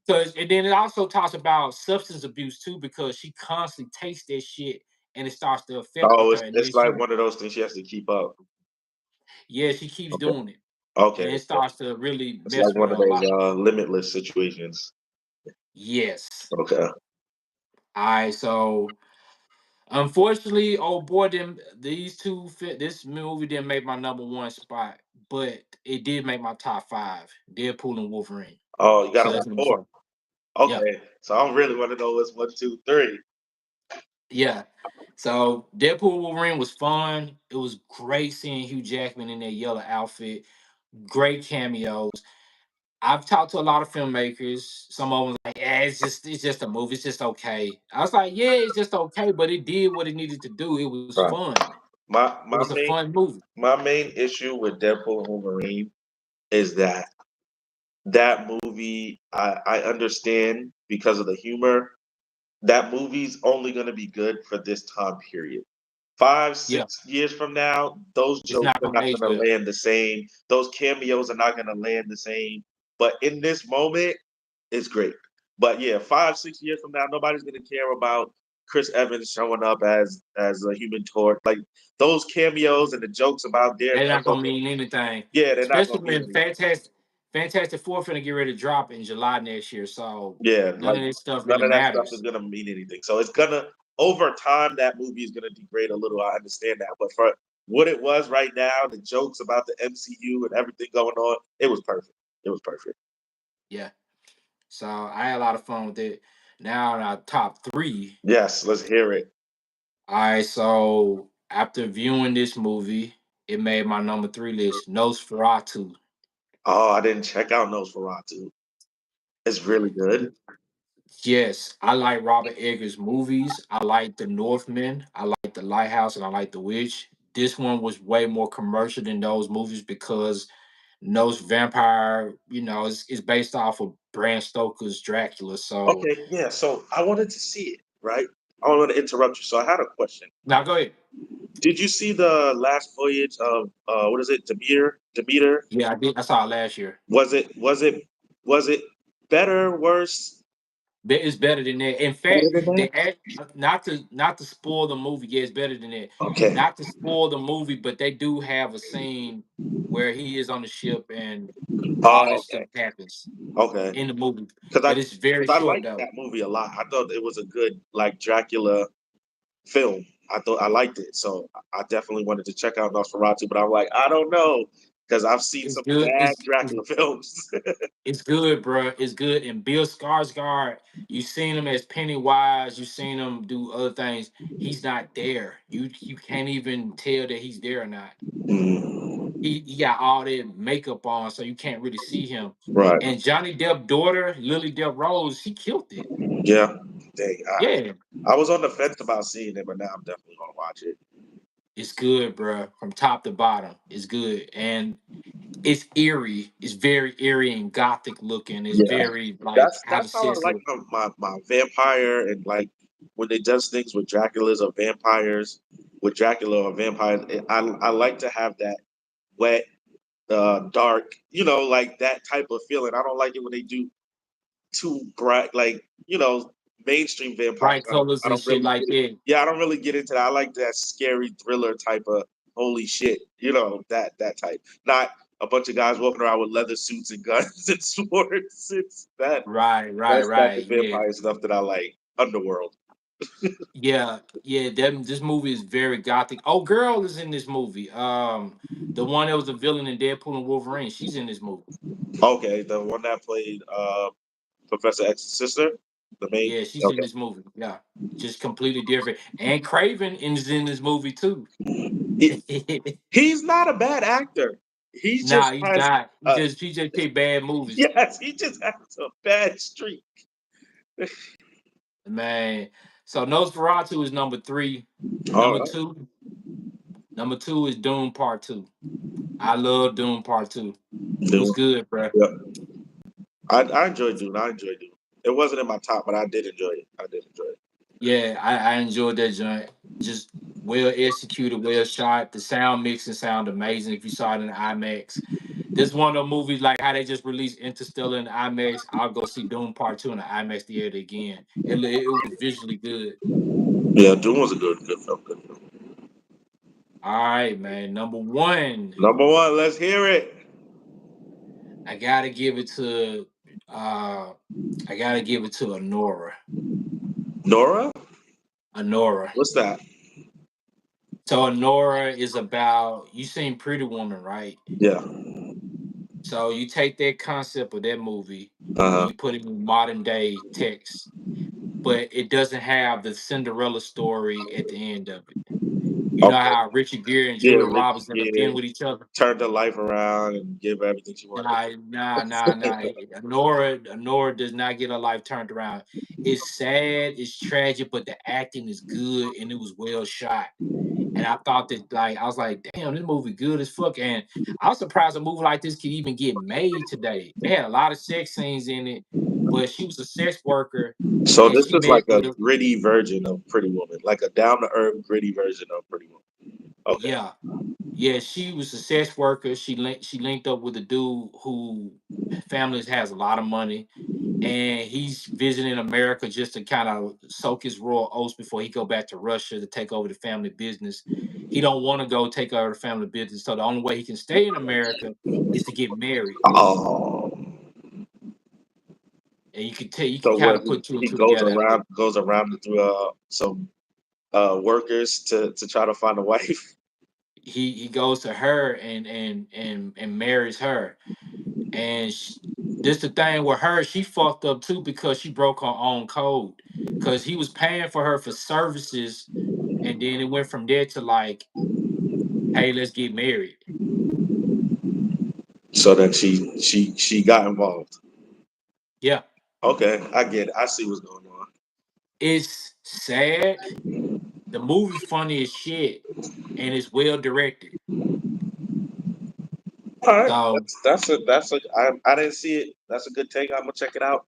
And then it also talks about substance abuse too, because she constantly takes that shit and it starts to affect Oh, with her. it's And then it's like one of those things she has to keep up. yeah, she keeps Okay. doing it. Okay. And it starts to really It's mess like with one her of a those lot. limitless situations. Yes. Okay. All right. So unfortunately, oh boy, this movie didn't make my number 1 spot, but it did make my top 5. Deadpool and Wolverine. Oh, you got So them that's on number four. 4. Yep. Okay. So I really want to know what's 1, 2, 3. Yeah. So Deadpool and Wolverine was fun. It was great seeing Hugh Jackman in that yellow outfit. Great cameos. I've talked to a lot of filmmakers. Some of them like, yeah, it's just a movie. It's just okay. I was like, yeah, it's just okay, but it did what it needed to do. It was Right. fun. My It my was a main fun movie. my main issue with Deadpool and Wolverine is that movie. I understand because of the humor. That movie's only going to be good for this time period. Five, Yeah, 6 years from now, those it's jokes not are gonna not age going to well. land the same. Those cameos are not going to land the same. But in this moment, it's great. But yeah, 5, 6 years from now, nobody's going to care about Chris Evans showing up as a Human Torch. Like those cameos and the jokes about They're not Daredevil. gonna mean anything. Yeah, they're not Especially going to mean when anything. Fantastic Four finna get ready to drop in July next year. So Yeah, none like of this stuff none really of that stuff is matters. gonna mean anything. So it's gonna over time that movie is gonna degrade a little. I understand that, but for what it was right now, the jokes about the MCU and everything going on, it was perfect. It was perfect. Yeah. So I had a lot of fun with it. Now in our top 3. Yes, let's hear it. All right, so after viewing this movie, it made my number 3 list. Nosferatu. Oh, I didn't check out Nosferatu. It's really good. Yes, I like Robert Eggers movies. I like The Northman. I like The Lighthouse, and I like The Witch. This one was way more commercial than those movies because Nose Vampire, is based off of Bram Stoker's Dracula. So Okay, yeah. So I wanted to see it, right? I don't want to interrupt you. So I had a question. now go ahead. Did you see the last voyage of what is it, Demeter? Demeter? Yeah, I did. I saw it last year. Was it better, worse, It's better than that. In better fact, than that? not to spoil the movie. Yeah, it's better than that. Okay. Not to spoil the movie, but they do have a scene where he is on the ship and all Oh, this okay. stuff happens Okay. in the movie. Because I But it's very because I short liked though. that movie a lot. I thought it was a good like Dracula film. I thought I liked it, so I definitely wanted to check out Nosferatu. But I'm like, I don't know because I've seen It's some good. bad It's Dracula films. it's good, bro. It's good. And Bill Skarsgård, you seen him as Pennywise. You seen him do other things. He's not there. You can't even tell that he's there or not. Mm, He got all that makeup on, so you can't really see him. right. And Johnny Depp's daughter, Lily Depp Rose, she killed it. Yeah. Dang. Yeah, I was on the fence about seeing it, but now I'm definitely gonna watch it. it's good, bro. From top to bottom, it's good, and it's eerie. It's very eerie and gothic looking. It's Yeah. very like That's how the that's how I sets like look. my vampire and like when they does things with Draculas or vampires with Dracula or vampires. I like to have that wet, dark, like that type of feeling. I don't like it when they do too bright, like mainstream vampires. Bright I colors and don't shit really like get it. that. Yeah, I don't really get into that. I like that scary thriller type of holy shit. That type. Not a bunch of guys walking around with leather suits and guns and swords. It's that Right, right, that's type right. of Yeah, vampire stuff that I like. Underworld. yeah, yeah. This movie is very gothic. Oh, girl is in this movie. The one that was the villain in Deadpool and Wolverine. She's in this movie. Okay, the one that played Professor X's sister, the main. Yeah, she's in Okay, this movie. Yeah, just completely different. And Craven is in this movie too. He- he's not a bad actor. He Nah, just he's has not. He just picked bad movies, yes, he just has a bad streak. man. So Nosferatu is number three. All Number right. two, number two is Doom Part Two. I love Doom Part Two. It was Dune. good, bro. Yeah. I enjoyed Dune. I enjoyed Dune. It wasn't in my top, but I did enjoy it. I did enjoy it. Yeah, I enjoyed that joint. Just well executed, well shot. The sound mixing sound amazing. If you saw it in IMAX, this one of the movies like how they just released Interstellar in IMAX. I'll go see Doom Part Two in the IMAX theater again. It was visually good. Yeah, Dune was a good film. Good film. All right, man. Number one, Number one, let's hear it. I gotta give it to uh I gotta give it to Honora. Nora? Honora. What's that? So Honora is about you seen Pretty Woman, right? Yeah. So you take that concept of that movie and Uh-huh. you put it in modern day text, but it doesn't have the Cinderella story at the end of it. You know Okay. how Richard Gere and Yeah, Julia Richard Roberts end up Gere getting with each other? turned her life around and gave her everything she wanted. Nah. Honora does not get her life turned around. It's sad, it's tragic, but the acting is good and it was well shot. And I thought that like I was like, damn, this movie good as fuck. And I was surprised a movie like this could even get made today. They had a lot of sex scenes in it, but she was a sex worker So and this she is met like a with a gritty version of Pretty Woman, like a down to earth, gritty version of Pretty Woman. Okay. yeah. Yeah, she was a sex worker. She linked up with a dude who families has a lot of money, and he's visiting America just to kind of soak his royal oats before he go back to Russia to take over the family business. He don't want to go take over the family business, so the only way he can stay in America is to get married. Oh, And you can so kind what? of put two and He two together. goes around through some workers to try to find a wife. He goes to her and marries her. And this the thing with her, she fucked up too because she broke her own code. Cause he was paying for her for services, and then it went from there to like, hey, let's get married. So then she got involved. Yeah. Okay, I get it. I see what's going on. It's sad. The movie funny as shit, and it's well directed. All right, So that's a I didn't see it. That's a good take. I'm gonna check it out.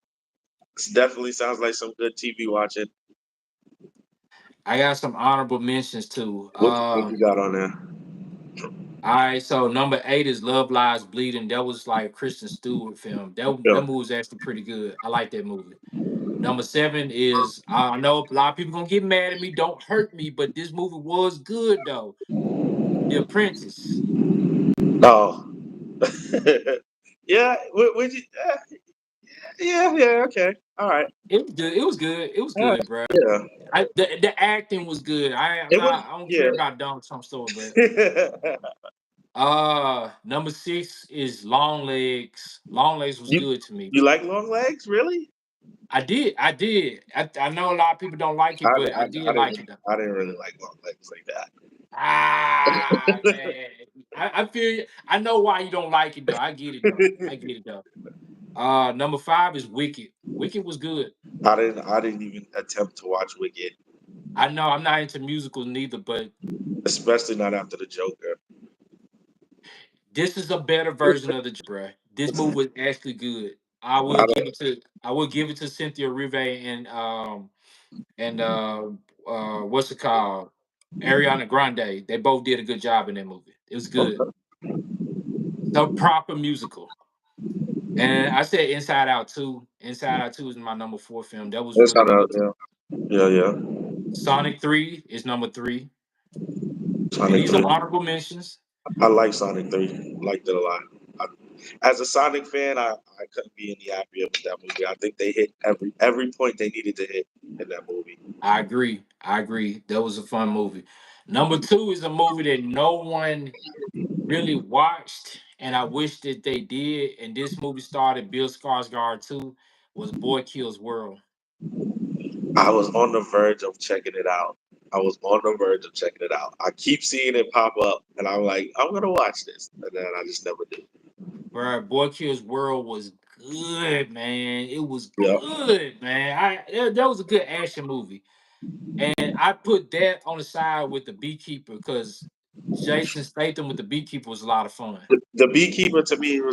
It definitely sounds like some good TV watching. I got some honorable mentions too. What you got on there? All right, so number 8 is Love Lies Bleeding. That was like a Kristen Stewart film. That Yeah. movie was actually pretty good. I like that movie. Number 7 is, I know a lot of people gonna get mad at me. Don't hurt me, but this movie was good though. The Apprentice. Oh. Yeah. Would you? Yeah. Okay. All right. It was good. It was good. It was All right. good, bro. Yeah. The acting was good. I'm It was. not. I don't Yeah. care about Donald Trump story, but number 6 is Long Legs. Long Legs was you good to me. you like long legs? Really? I did. I did. I know a lot of people don't like I, it, but I, I I did like didn't it though. I didn't really like long legs like that. Ah man. I feel you. I know why you don't like it though. I get it though. I get it though. Number 5 is Wicked. Wicked was good. I didn't even attempt to watch Wicked, I know I'm not into musicals neither, but especially not after the Joker. this is a better version of the bruh. This movie was actually good. I will I give don't. it to I will give it to Cynthia Rive and what's it called? Ariana Grande. They both did a good job in that movie. It was good. Okay. So proper musical. And I said Inside Out 2. Inside Out 2 is my number 4 film. That was That's really how that. good too. Yeah. Sonic 3 is number 3. And Sonic these are 3. honorable mentions. I like Sonic 3. Liked it a lot. I, as a Sonic fan, I couldn't be any happier with that movie. I think they hit every point they needed to hit in that movie. I agree. I agree. That was a fun movie. Number 2 is a movie that no one really watched, and I wish that they did. And this movie started Bill Skarsgård too. Was Boy Kills World. I was on the verge of checking it out. I was on the verge of checking it out. I keep seeing it pop up, and I'm like, I'm gonna watch this, and then I just never do. Bro, Boy Kills World was good, man. It was Yeah, good, man. That was a good action movie. And I put that on the side with the Beekeeper because Jason Statham with the Beekeeper was a lot of fun. the Beekeeper to me it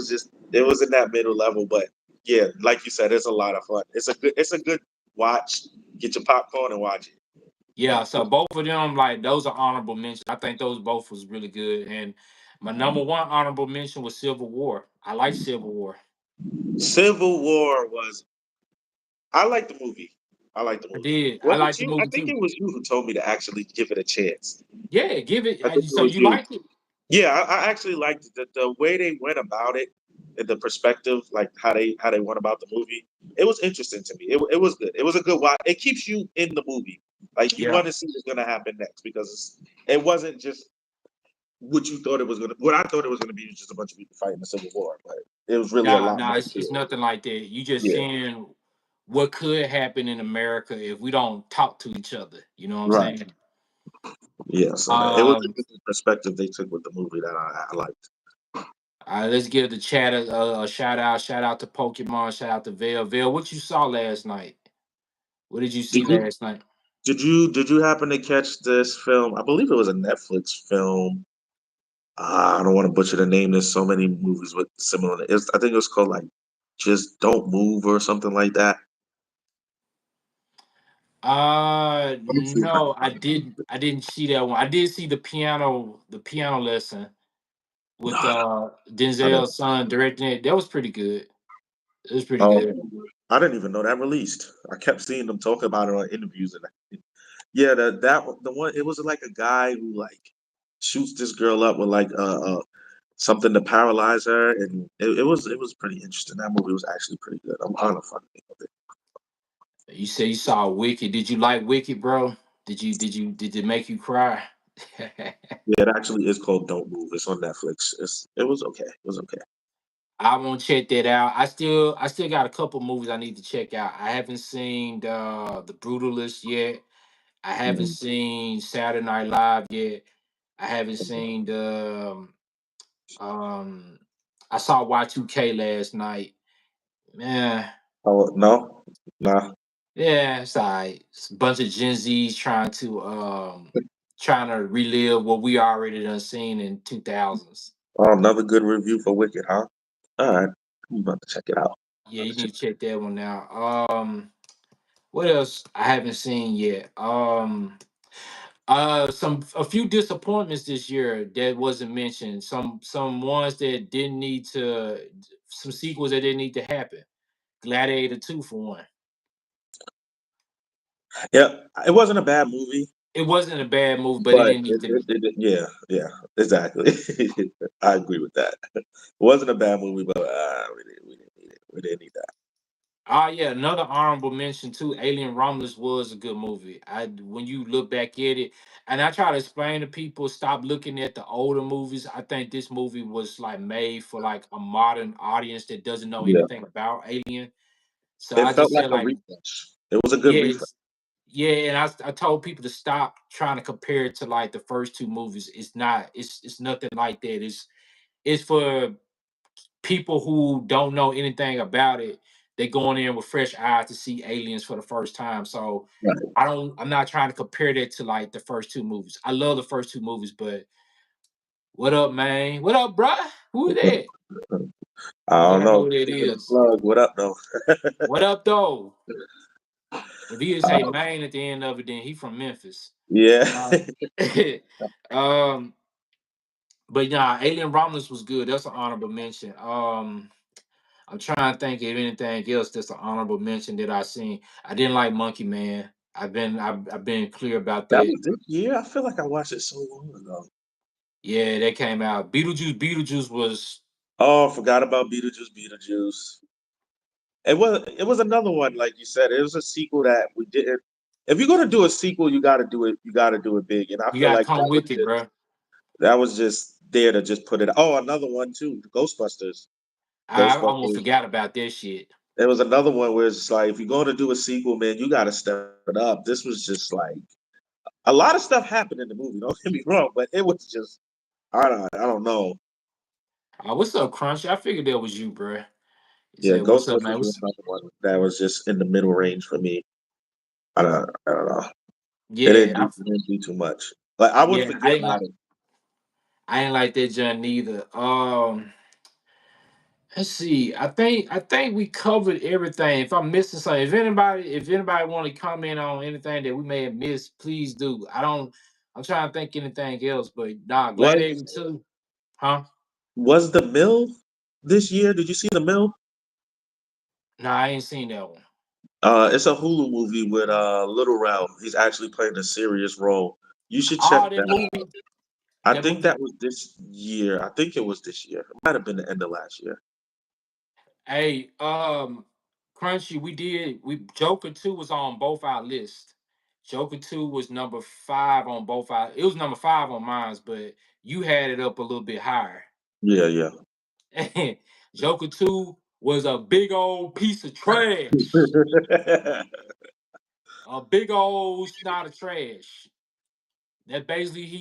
was in that middle level, but yeah, like you said, it's a lot of fun. It's a good watch. Get your popcorn and watch it. Yeah, so both of them, like those are honorable mentions. I think those both was really good. And my number 1 honorable mention was Civil War. I like Civil War. Civil War was. I like the movie. I like the I movie. did. I Was like it the you? I movie think too. it was you who told me to actually give it a chance. Yeah, give it. I think it So was you you. liked it? Yeah, I actually liked the way they went about it, and the perspective, like how they went about the movie. It was interesting to me. It was good. It was a good watch. It keeps you in the movie, like you Yeah. want to see what's gonna happen next because it wasn't just what you thought it was gonna. What I thought it was gonna be was just a bunch of people fighting the Civil War, but it was really a Nah, lot nah, more to it's it. nothing like that. You just Yeah, seeing what could happen in America if we don't talk to each other. You know what I'm right. saying? Yeah, so it was a Um, different perspective they took with the movie that I liked. let's give the chat a shout out. Shout out to Pokemon. Shout out to Vale. Vale, what you saw last night? What did you see Did you last night? did you happen to catch this film? I believe it was a Netflix film. I don't want to butcher the name. There's so many movies with similar. I think it was called like "Just Don't Move" or something like that. Let me see if I can No, I find it. did. I didn't see that one. I did see the piano lesson with I didn't. Denzel's son directing it. That was pretty good. It was pretty Oh, good. I didn't even know that released. I kept seeing them talk about it on interviews, and yeah, the one it was like a guy who like shoots this girl up with like something to paralyze her, and it was pretty interesting. That movie was actually pretty good. I'm trying to find it. You say you saw Wicked. Did you like Wicked, bro? Did it make you cry? Yeah, it actually is called Don't Move. It's on Netflix. It was okay. It was okay. I won't check that out. I still got a couple movies I need to check out. I haven't seen The Brutalist yet. I haven't Mhm. seen Saturday Night Live yet. I haven't seen um I saw Y2K last night. Man, Oh no, nah. yeah, it's alright. It's a bunch of Gen Zs trying to relive what we already done seen in 2000s. Oh, another good review for Wicked, huh? All right, I'm about to check it out. Yeah, you need to check that one out. What else I haven't seen yet? A few disappointments this year that wasn't mentioned. Some ones that didn't need to, some sequels that didn't need to happen. Gladiator 2 for one. Yeah, it wasn't a bad movie, It wasn't a bad movie, but it but didn't need to. yeah, yeah, exactly. I agree with that. It wasn't a bad movie, but we didn't need it. We didn't need that. Ah, yeah, another honorable mention too. Alien Romulus was a good movie. When you look back at it, and I try to explain to people, stop looking at the older movies. I think this movie was like made for like a modern audience that doesn't know Yeah, anything about Alien. So it I felt just like said a like, refresh. It was a good refresh. yes, yeah, and I told people to stop trying to compare it to like the first two movies. It's not. It's nothing like that. It's for people who don't know anything about it. They going in with fresh eyes to see aliens for the first time. So Right. I'm not trying to compare that to like the first two movies. I love the first two movies, but what up, man? What up, bruh? Who is that? I You don't gotta know know. who that Give it a is. plug. What up, though? What up, though? If he is say Uh, man at the end of it, then he from Memphis. yeah. Uh, um, but yeah, Alien Romulus was good. That's an honorable mention. I'm trying to think of anything else that's an honorable mention that I seen. I didn't like Monkey Man. I've been clear about That that. was this year. I feel like I watched it so long ago. Yeah, that came out. Beetlejuice was Oh, forgot about Beetlejuice. Beetlejuice. It was another one, like you said. It was a sequel that we didn't. If you're gonna do a sequel, you got to do it. You got to do it big. And I you feel gotta like come with it, bro. that was just there to just put it. Oh, another one too. Ghostbusters. I almost Ghostbusters. forgot about that shit. There was another one where it's just like if you're going to do a sequel, man, you got to step it up. This was just like a lot of stuff happened in the movie. Don't get me wrong, but it was just I don't know. What's up, Crunch? I figured that was you, bro. He Yeah, said, "What's up, man?" Ghostbusters was another one that was just in the middle range for me. I don't know. It Yeah, didn't do, it didn't do too much. Like I would yeah. forget about it. I ain't like that John neither. Let's see. I think we covered everything. If I'm missing something, if anybody want to comment on anything that we may have missed, please do. I don't. I'm trying to think anything else, but nah, Gladiator Was 2, huh? was the Mill this year? Did you see the Mill? Nah, I ain't seen that one. It's a Hulu movie with Little Rel. He's actually playing a serious role. You should check Oh, that that movie. out. I That think movie. that was this year. I think it was this year. It might have been the end of last year. Hey, Crunchy, we Joker 2 was on both our lists. Joker 2 was number 5 on both our, it was number 5 on mine, but you had it up a little bit higher. Yeah, yeah. Joker 2 was a big old piece of trash. A big old snot of trash. That basically he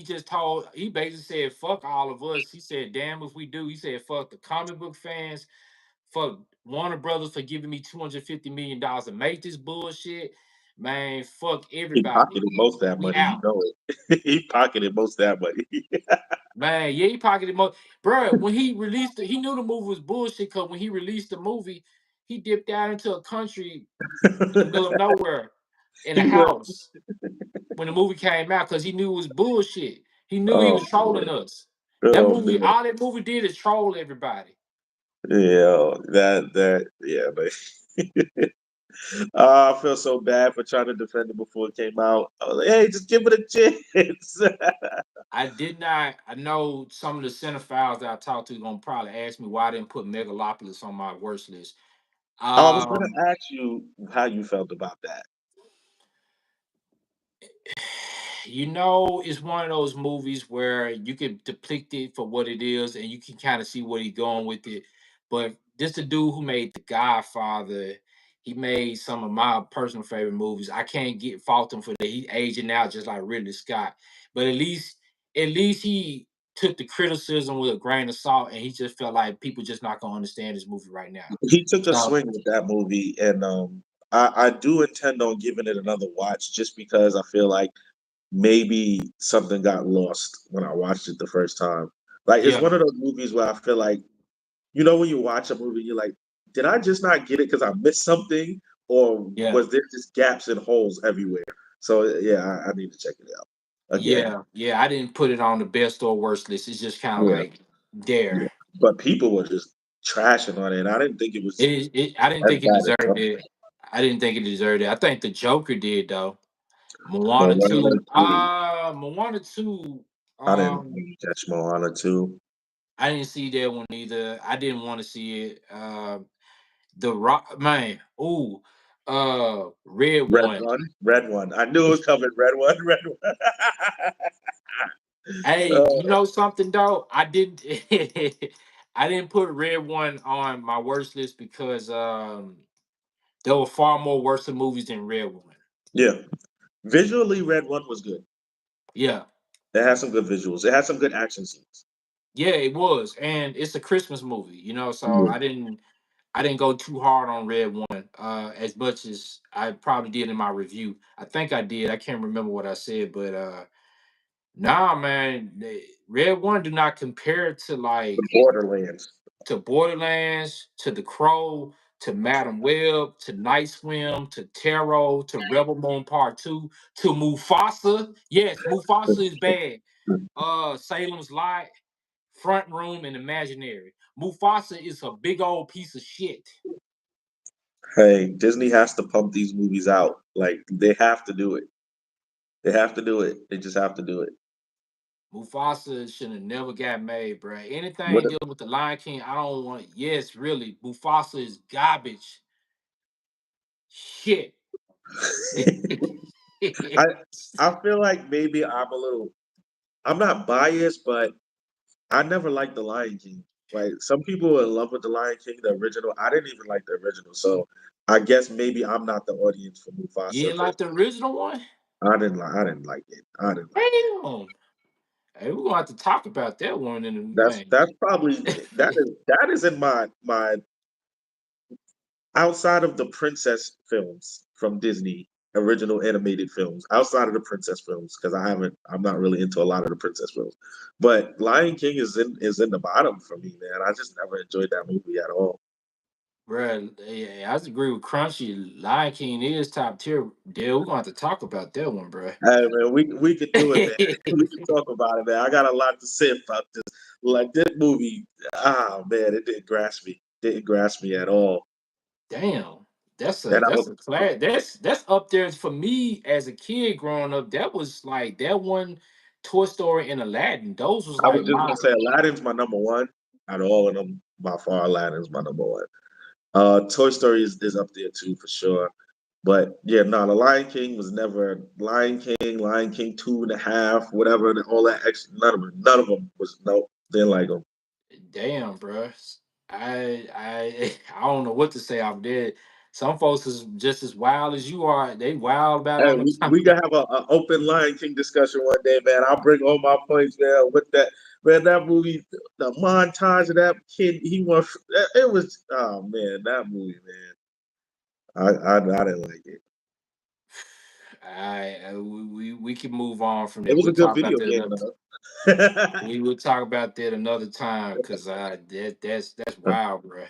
basically said, fuck all of us. He said, damn if we do. He said, fuck the comic book fans, fuck Warner Brothers for giving me $250 million to make this bullshit. Man, fuck He everybody. pocketed most of that We money. You out. know it. He pocketed most of that money. Man, yeah, he pocketed more. Bro, when he released it, he knew the movie was bullshit because when he released the movie, he dipped out into a country in the middle of nowhere in a He was. house when the movie came out because he knew it was bullshit. He knew he Oh was trolling man. us. That Oh movie, man. all that movie did is troll everybody. Yeah. That. Yeah. But I feel so bad for trying to defend it before it came out. I was like, hey, just give it a chance. I did not. I know some of the cinephiles that I talked to gonna probably ask me why I didn't put Megalopolis on my worst list. I was gonna Um, ask you how you felt about that. it's one of those movies where you can depict it for what it is, and you can kind of see where he's going with it. But this the dude who made The Godfather. He made some of my personal favorite movies. I can't fault him for that. He aging out just like Ridley Scott, but at least he took the criticism with a grain of salt, and he just felt like people just not gonna understand this movie right now. He took a So swing with that movie, and I do intend on giving it another watch just because I feel like maybe something got lost when I watched it the first time. Like it's yeah, one of those movies where I feel like, when you watch a movie, you're like, did I just not get it because I missed something, or yeah, was there just gaps and holes everywhere? So yeah, I need to check it out again. yeah. I didn't put it on the best or worst list. It's just kind of Yeah, like there. yeah. But people were just trashing on it, and I didn't think it was I didn't as think it bad as deserved some. it. I didn't think it deserved it. I think the Joker did though. Moana Moana 2. 2. Moana 2. I didn't Um, catch Moana 2. I didn't see that one either. I didn't want to see it. The Rock, man. Ooh, Red Red One. One. Red One. I knew it was coming. Red One. Red One. Hey, you uh, know something though? I didn't. I didn't put Red One on my worst list because there were far more worse movies than Red One. yeah. Visually, Red One was good. Yeah, It had some good visuals. It had some good action scenes. yeah, it was, and it's a Christmas movie, So Yeah. I didn't go too hard on Red One, as much as I probably did in my review. I think I did. I can't remember what I said, but nah, man, Red One do not compare to The like Borderlands. to Borderlands, to The Crow, to Madam Web, to Night Swim, to Tarot, to Rebel Moon Part Two, to Mufasa. Yes, Mufasa is bad. Salem's Lot, Front Room, and Imaginary. Mufasa is a big old piece of shit. Hey, Disney has to pump these movies out. Like they have to do it. They have to do it. They just have to do it. Mufasa should have never got made, bro. What Anything dealing with the Lion King, I don't want. Yes, really, Mufasa is garbage. Shit. I I feel like maybe I'm not biased, but I never liked the Lion King. Like some people are in love with the Lion King, the original. I didn't even like the original, so I guess maybe I'm not the audience for You Mufasa. didn't like the original one? I didn't like it. I didn't like it. Damn. Hey, we're gonna have to talk about that one in a man. That's probably that is in my outside of the princess films from Disney, original animated films, outside of the princess films, because I'm not really into a lot of the princess films. But Lion King is in the bottom for me, man. I just never enjoyed that movie at all. Bruh, yeah, I agree with Crunchy. Lion King is top tier. Deal, we're gonna have to talk about that one, bruh. Hey man, we could do it, man. We can talk about it, man. I got a lot to say about this. Like this movie, man, it didn't grasp me. Didn't grasp me at all. Damn. That's a And I that's was a class. That's up there for me as a kid growing up. That was like that one Toy Story and Aladdin. Those was I was like just my gonna say Aladdin's my number one. Out of all of them, by far Aladdin's my number one. Toy Story is up there too for sure. But yeah, no, the Lion King was never Lion King 2.5, whatever, all that extra. None of them was no. Didn't like them. damn, bruh. I don't know what to say off there. Some folks is just as wild as you are. They wild about Hey, on the we gotta have a open Lion King discussion one day, man. I'll bring all my points, man. With that, man, that movie, the montage of that kid, he went. It was, oh man, that movie, man. I didn't like it. we can move on from It there. was a We'll good talk about video that game, another. though. We will talk about that another time because that's wild, bro.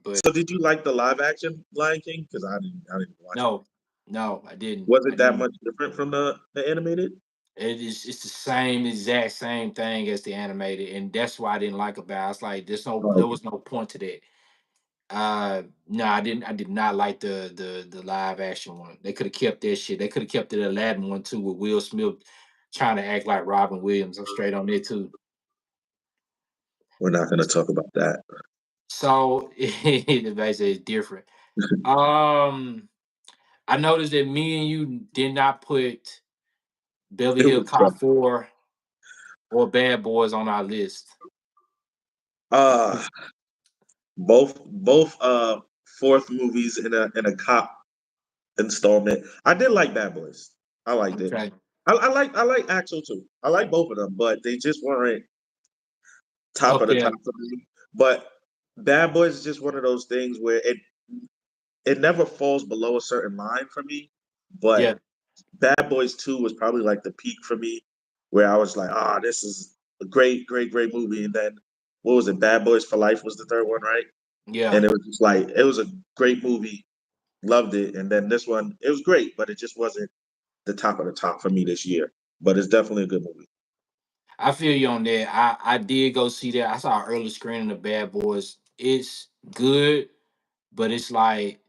But So, did you like the live action Lion King? Because I didn't watch it. no, no, I didn't. Was I it that didn't. much different from the animated? It's the same exact same thing as the animated, and that's why I didn't like about it. It's like Oh, there okay. was no point to that. No, I did not like the live action one. They could have kept that shit. They could have kept the Aladdin one too with Will Smith trying to act like Robin Williams. I'm straight on there too. We're not going to talk about that. So the basically is different. Um, I noticed that me and you did not put Beverly It Hill was tough. Cop 4 or Bad Boys on our list. Uh both fourth movies in a cop installment. I did like Bad Boys. I liked it. Okay. I like Axel too. I like both of them, but they just weren't top Up of the there. top for me. But Bad Boys is just one of those things where it never falls below a certain line for me. But Yeah. Bad Boys 2 was probably like the peak for me, where I was like, this is a great, great, great movie. And then what was it? Bad Boys for Life was the third one, right? Yeah. And it was just like it was a great movie. Loved it. And then this one, it was great, but it just wasn't the top of the top for me this year. But it's definitely a good movie. I feel you on that. I did go see that. I saw an early screening of Bad Boys. It's good, but it's like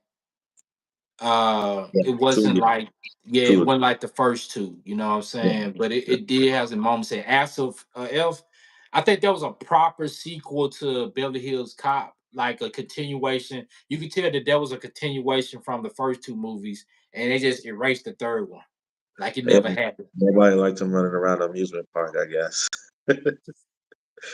Yeah, it two, wasn't yeah, like, yeah, it two, wasn't like the first two, you know what I'm yeah. saying? But it did have some moments. And Ass of Elf, I think that was a proper sequel to Beverly Hills Cop, like a continuation. You could tell that that was a continuation from the first two movies, and they just erased the third one, like it Yeah, never happened. nobody liked him running around an amusement park, I guess.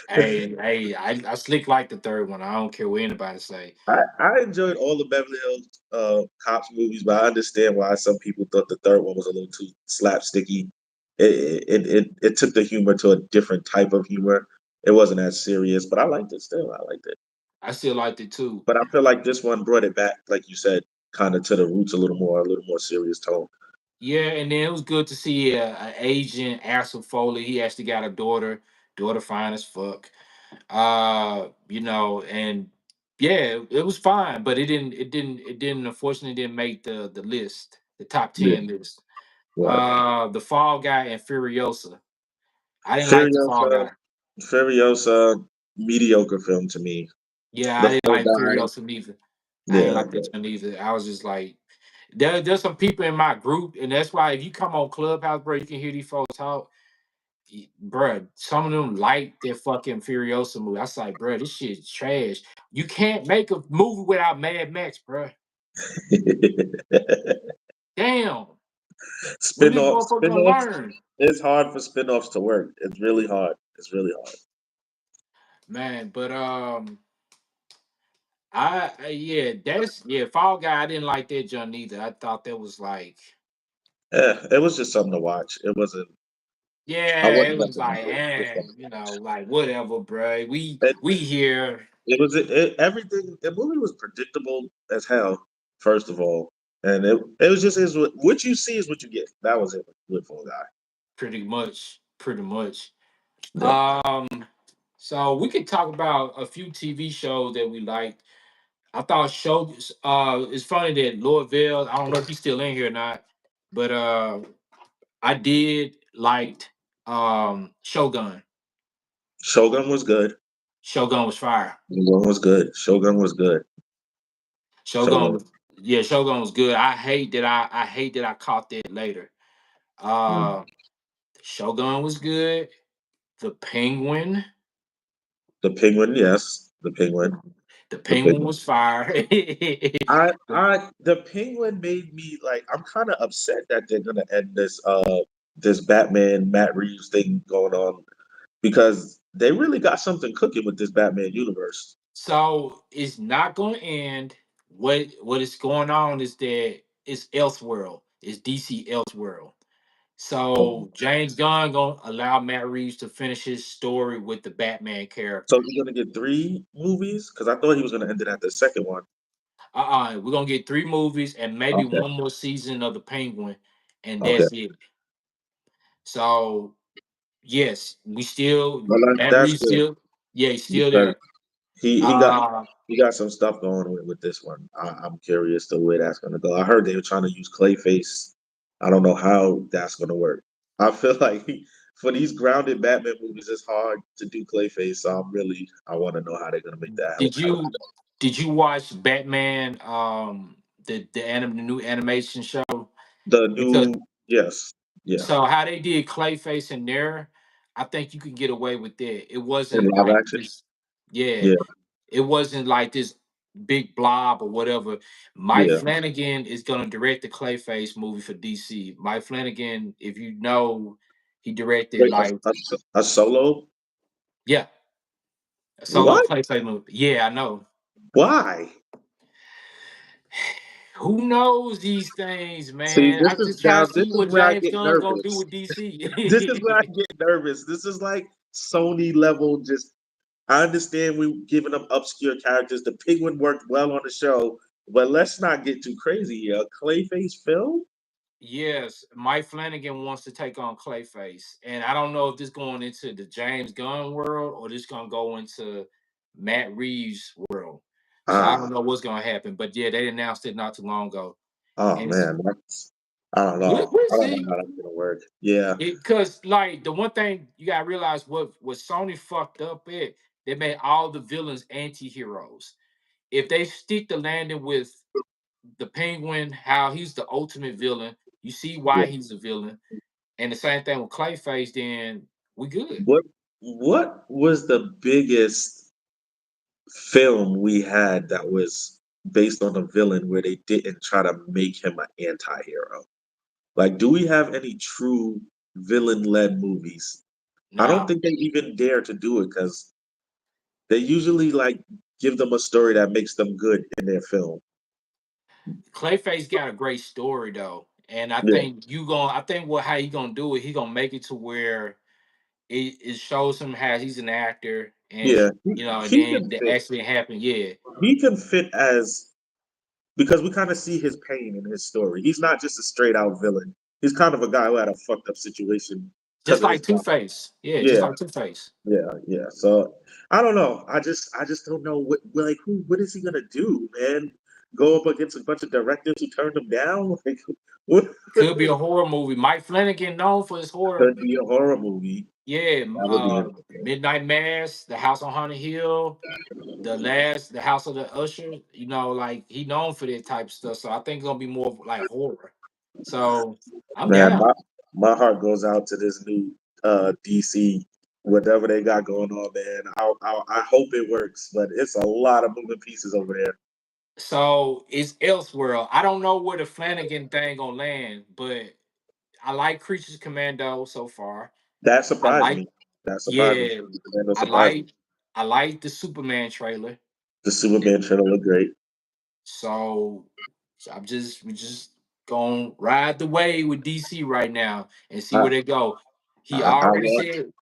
I slick like the third one. I don't care what anybody say. I enjoyed all the Beverly Hills Cops movies, but I understand why some people thought the third one was a little too slapsticky. It took the humor to a different type of humor. It wasn't as serious, but I liked it still. I liked it. I still liked it too. But I feel like this one brought it back, like you said, kind of to the roots a little more serious tone. Yeah, and then it was good to see a agent, Axel Foley. He actually got a daughter fine as fuck. You know, and yeah, it was fine, but it didn't unfortunately didn't make the list, the top Yeah, 10 list. right. The Fall Guy and Furiosa. I didn't like the Fall Furiosa, Guy. Furiosa, mediocre film to me. Yeah, I The didn't Fall like Guy, Furiosa neither. I didn't yeah, like that one either. I was just like, there's some people in my group, and that's why if you come on Clubhouse, bro, you can hear these folks talk. Bruh, some of them like their fucking Furiosa movie. I was like, bruh, this shit's trash. You can't make a movie without Mad Max, bruh. Damn. When this motherfucker gonna Spinoffs. learn? It's hard for spinoffs to work. It's really hard. It's really hard. Man, but yeah, Fall Guy, I didn't like that John either. I thought that was like, Yeah, it was just something to watch. It wasn't. I yeah, wouldn't it was like, recommend it. Just something to you watch. know, like whatever, bruh. We It, we here. everything. The movie was predictable as hell. First of all, and it was just is what you see is what you get. That was it with Fall Guy. Pretty much. Pretty much. Yeah. Um, so we could talk about a few TV shows that we liked. I thought it's funny that Lord Vale, I don't know if he's still in here or not, but I did liked Shogun. Shogun was good. Shogun was fire. Shogun was good. Shogun was good. Shogun Shogun. was Yeah, Shogun was good. I hate that I caught that later. Mm. Uh Shogun was good. The Penguin. The Penguin, yes. The Penguin. The The Penguin Penguin. was fire. The Penguin made me like I'm kind of upset that they're gonna end this Batman Matt Reeves thing going on because they really got something cooking with this Batman universe. So it's not going to end. What is going on is that it's Elseworld. It's DC Elseworld. Um, So James Gunn gonna allow Matt Reeves to finish his story with the Batman so character. we're gonna get three movies because I thought he was gonna end it at the second one. We're gonna get three movies and maybe Okay, one more season of the Penguin, and okay. that's it. So yes, we still Well, Matt that's Reeves good still, yeah, he's still because there. he got Uh he got some stuff going with this one. I'm curious to where that's gonna go. I heard they were trying to use Clayface. I don't know how that's gonna work. I feel like for these grounded Batman movies, it's hard to do Clayface. So I want to know how they're gonna make that did happen. you did you watch Batman the new animation show? The Because new, yes, yeah, so how they did Clayface in there, I think you could get away with that. It in wasn't live like action, this, yeah, yeah, it wasn't like this big blob or whatever. Mike yeah. Flanagan is gonna direct the Clayface movie for DC. Mike Flanagan, if you know, he directed Wait, like, a solo? yeah, a solo What? Clayface movie. Yeah, I know. Why? Who knows these things, See, man? I just try to see this is what where I James get Gunn gonna do nervous. with DC. This is where I get nervous. This is like Sony level. Just I understand we giving up obscure characters. The Penguin worked well on the show, but let's not get too crazy here. A Clayface film? Yes, Mike Flanagan wants to take on Clayface, and I don't know if this going into the James Gunn world or this gonna go into Matt Reeves' world. So I don't Ah, know what's gonna happen, but yeah, they announced it not too long ago, oh and it's, man, that's I don't know. we'll I don't know see. how that's gonna work. Yeah. Because like the one thing you gotta realize what Sony fucked up at, they made all the villains anti-heroes. If they stick the landing with the Penguin, how he's the ultimate villain, you see Yeah. why he's a villain. And the same thing with Clayface, then we good. What was the biggest film we had that was based on a villain where they didn't try to make him an anti-hero? Like, do we have any true villain-led movies? I don't Now, think they even dare to do it because they usually like give them a story that makes them good in their film. Clayface got a great story though. And Yeah, I think what how he gonna do it, he gonna make it to where it shows him how he's an actor and yeah. and He then can the fit. accident happened. Yeah. He can fit as because we kind of see his pain in his story. He's not just a straight out villain. He's kind of a guy who had a fucked up situation because Just of like his Two mom. Face. Yeah, just Yeah, like Two Face. yeah. So I don't know. I just don't know like what is he gonna do, man? Go up against a bunch of directors who turned him down? Like what Could be a horror movie. Mike Flanagan known for his horror. could be a horror movie. Yeah, That would be interesting. Midnight Mass, The House on Haunted Hill, The House of the Usher. Like he known for that type of stuff. So I think it's gonna be more of, like horror. So I'm Man, down. my heart goes out to this new DC, whatever they got going on, man. I hope it works, but it's a lot of moving pieces over there. So it's Elseworld. I don't know where the Flanagan thing gonna land, but I like Creatures Commando so far. That I surprised like, me. That surprised me. yeah, That I surprised me. like, I like the Superman trailer. The Superman trailer looked great. So, we just gonna ride the wave with DC right now and see I, where they go. He I already want said,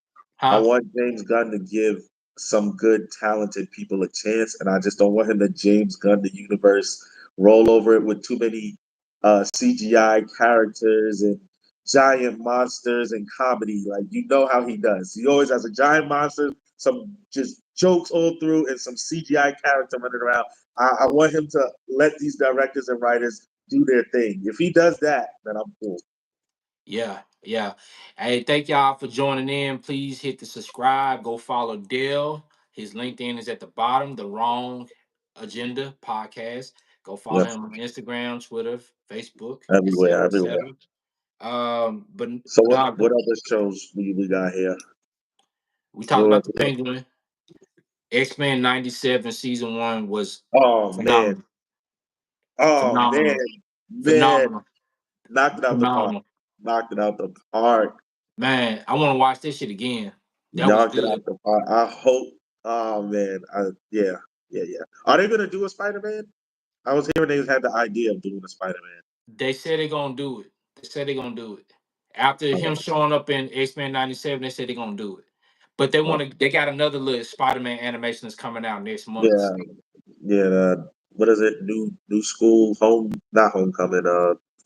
I huh? want James Gunn to give some good, talented people a chance, and I just don't want him to James Gunn the universe, roll over it with too many CGI characters and giant monsters and comedy. Like you know how he does. He always has a giant monster, some just jokes all through, and some CGI character running around. I want him to let these directors and writers do their thing. If he does that, then I'm cool. Yeah, yeah. Hey, thank y'all for joining in. Please hit the subscribe. Go follow Dale. His LinkedIn is at the bottom. The Wrong Agenda Podcast. Go follow Yep, him on Instagram, Twitter, Facebook, everywhere, etc., everywhere. etc. But So nah, what other shows we got here? we talked What about else the we got? Penguin. X-Men 97 season 1 was Oh man, phenomenal. oh man, Phenomenal. man, Phenomenal. knocked it out the park. Phenomenal. Knocked it out the park. Man, I want to watch this shit again. That was Knocked it good. out the park. I hope. Oh man, yeah. Are they gonna do a Spider Man? I was hearing they had the idea of doing a Spider Man. They said they're gonna do it. They said they're gonna do it. After him showing up in X-Men 97, they said they're gonna do it. But they got another little Spider-Man animation that's coming out next month. Yeah, So yeah. What is it? New school home, not homecoming.